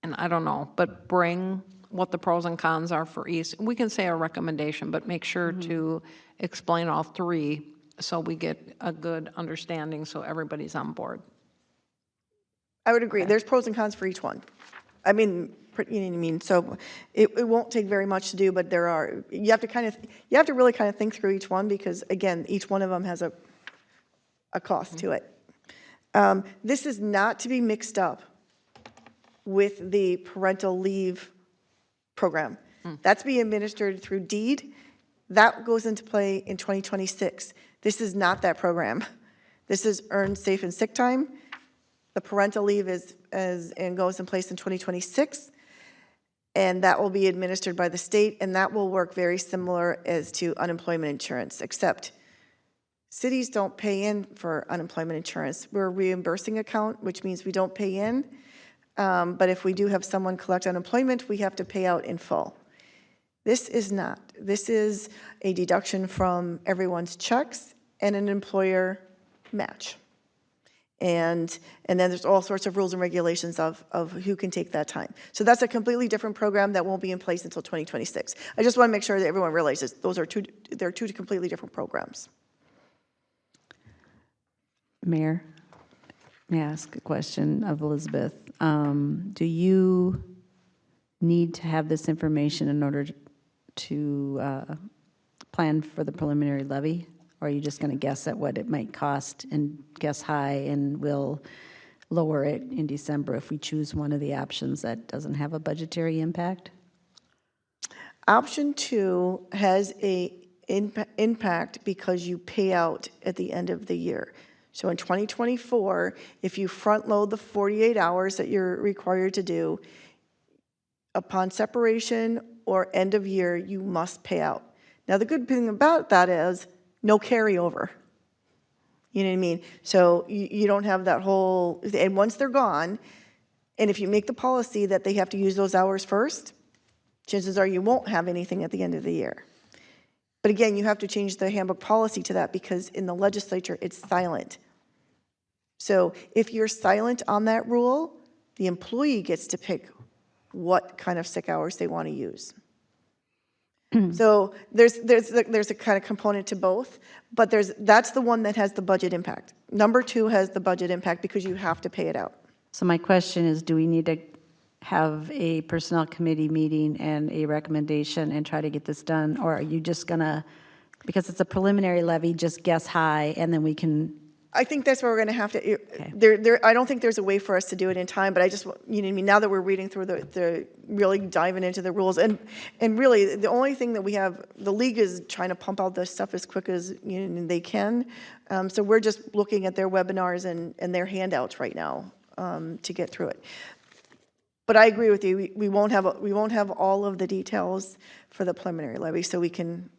and I don't know, but bring what the pros and cons are for each. We can say a recommendation, but make sure to explain all three so we get a good understanding so everybody's on board. I would agree. There's pros and cons for each one. I mean, you know what I mean? So it won't take very much to do, but there are, you have to really kind of think through each one because, again, each one of them has a cost to it. This is not to be mixed up with the parental leave program. That's being administered through deed. That goes into play in 2026. This is not that program. This is earned safe and sick time. The parental leave and goes in place in 2026, and that will be administered by the state, and that will work very similar as to unemployment insurance, except cities don't pay in for unemployment insurance. We're a reimbursing account, which means we don't pay in, but if we do have someone collect unemployment, we have to pay out in full. This is not. This is a deduction from everyone's checks and an employer match. And then there's all sorts of rules and regulations of who can take that time. So that's a completely different program that won't be in place until 2026. I just want to make sure that everyone realizes they're two completely different programs. Mayor, may I ask a question of Elizabeth? Do you need to have this information in order to plan for the preliminary levy? Or are you just going to guess at what it might cost and guess high and we'll lower it in December if we choose one of the options that doesn't have a budgetary impact? Option 2 has a impact because you pay out at the end of the year. So in 2024, if you front load the 48 hours that you're required to do, upon separation or end of year, you must pay out. Now the good thing about that is no carryover. You know what I mean? So you don't have that whole, and once they're gone, and if you make the policy that they have to use those hours first, chances are you won't have anything at the end of the year. But again, you have to change the handbook policy to that because in the legislature, it's silent. So if you're silent on that rule, the employee gets to pick what kind of sick hours they want to use. So there's a kind of component to both, but that's the one that has the budget impact. Number 2 has the budget impact because you have to pay it out. So my question is, do we need to have a personnel committee meeting and a recommendation and try to get this done? Or are you just going to, because it's a preliminary levy, just guess high and then we can? I think that's where we're going to have to, okay. I don't think there's a way for us to do it in time, but I just, you know what I mean, now that we're reading through the really diving into the rules, and really the only thing that we have, the league is trying to pump out this stuff as quick as they can. So we're just looking at their webinars and their handouts right now to get through it. But I agree with you, we won't have all of the details for the preliminary levy, so we can,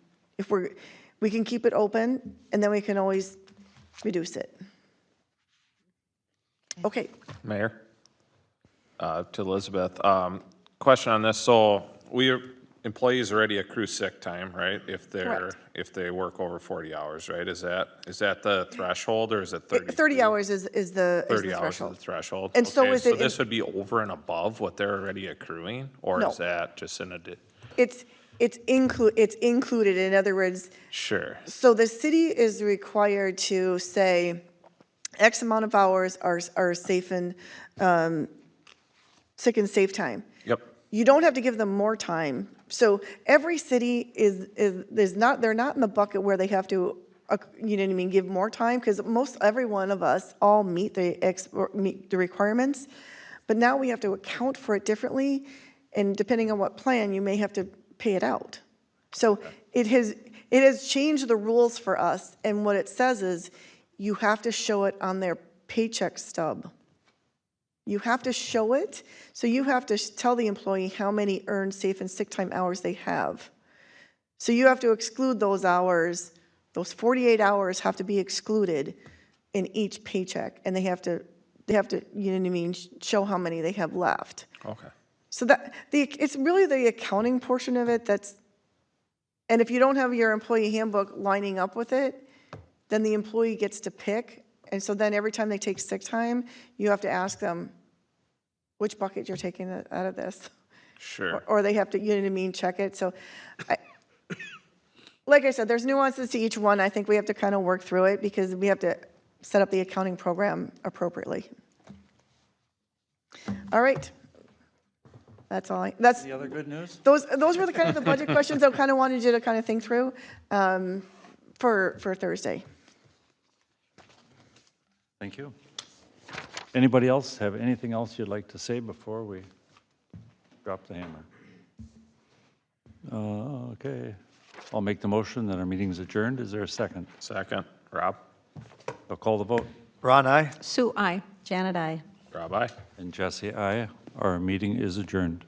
we can keep it open, and then we can always reduce it. Okay. Mayor, to Elizabeth, question on this. So employees already accrue sick time, right? If Correct. they work over 40 hours, right? Is that the threshold, or is it 30? 30 hours is the 30 hours is threshold. the threshold? And so Okay, is it in- this would be over and above what they're already accruing? Or No. is that just in a, It's included, in other words, sure, so the city is required to say X amount of hours are safe and, sick and safe time. yep, You don't have to give them more time. So every city is not, they're not in the bucket where they have to, you know what I mean, give more time, because every one of us all meet the requirements. But now we have to account for it differently, and depending on what plan, you may have to pay it out. So it has changed the rules for us, and what it says is you have to show it on their paycheck stub. You have to show it, so you have to tell the employee how many earned safe and sick time hours they have. So you have to exclude those hours, those 48 hours have to be excluded in each paycheck, and they have to, you know what I mean, show how many they have left. okay. So it's really the accounting portion of it that's, and if you don't have your employee handbook lining up with it, then the employee gets to pick, and so then every time they take sick time, you have to ask them which bucket you're taking out of this. Sure. Or they have to, you know what I mean, check it. So, like I said, there's nuances to each one. I think we have to kind of work through it because we have to set up the accounting program appropriately. All right. That's all that's. Any other good news? Those were the kind of the budget questions I kind of wanted you to kind of think through for Thursday. Thank you. Anybody else have anything else you'd like to say before we drop the hammer? Okay. I'll make the motion that our meeting is adjourned. Is there a second? Second, Rob? I'll call the vote. Ron, aye? Sue, aye. Janet, I. Rob, aye. And Jesse, aye. Our meeting is adjourned.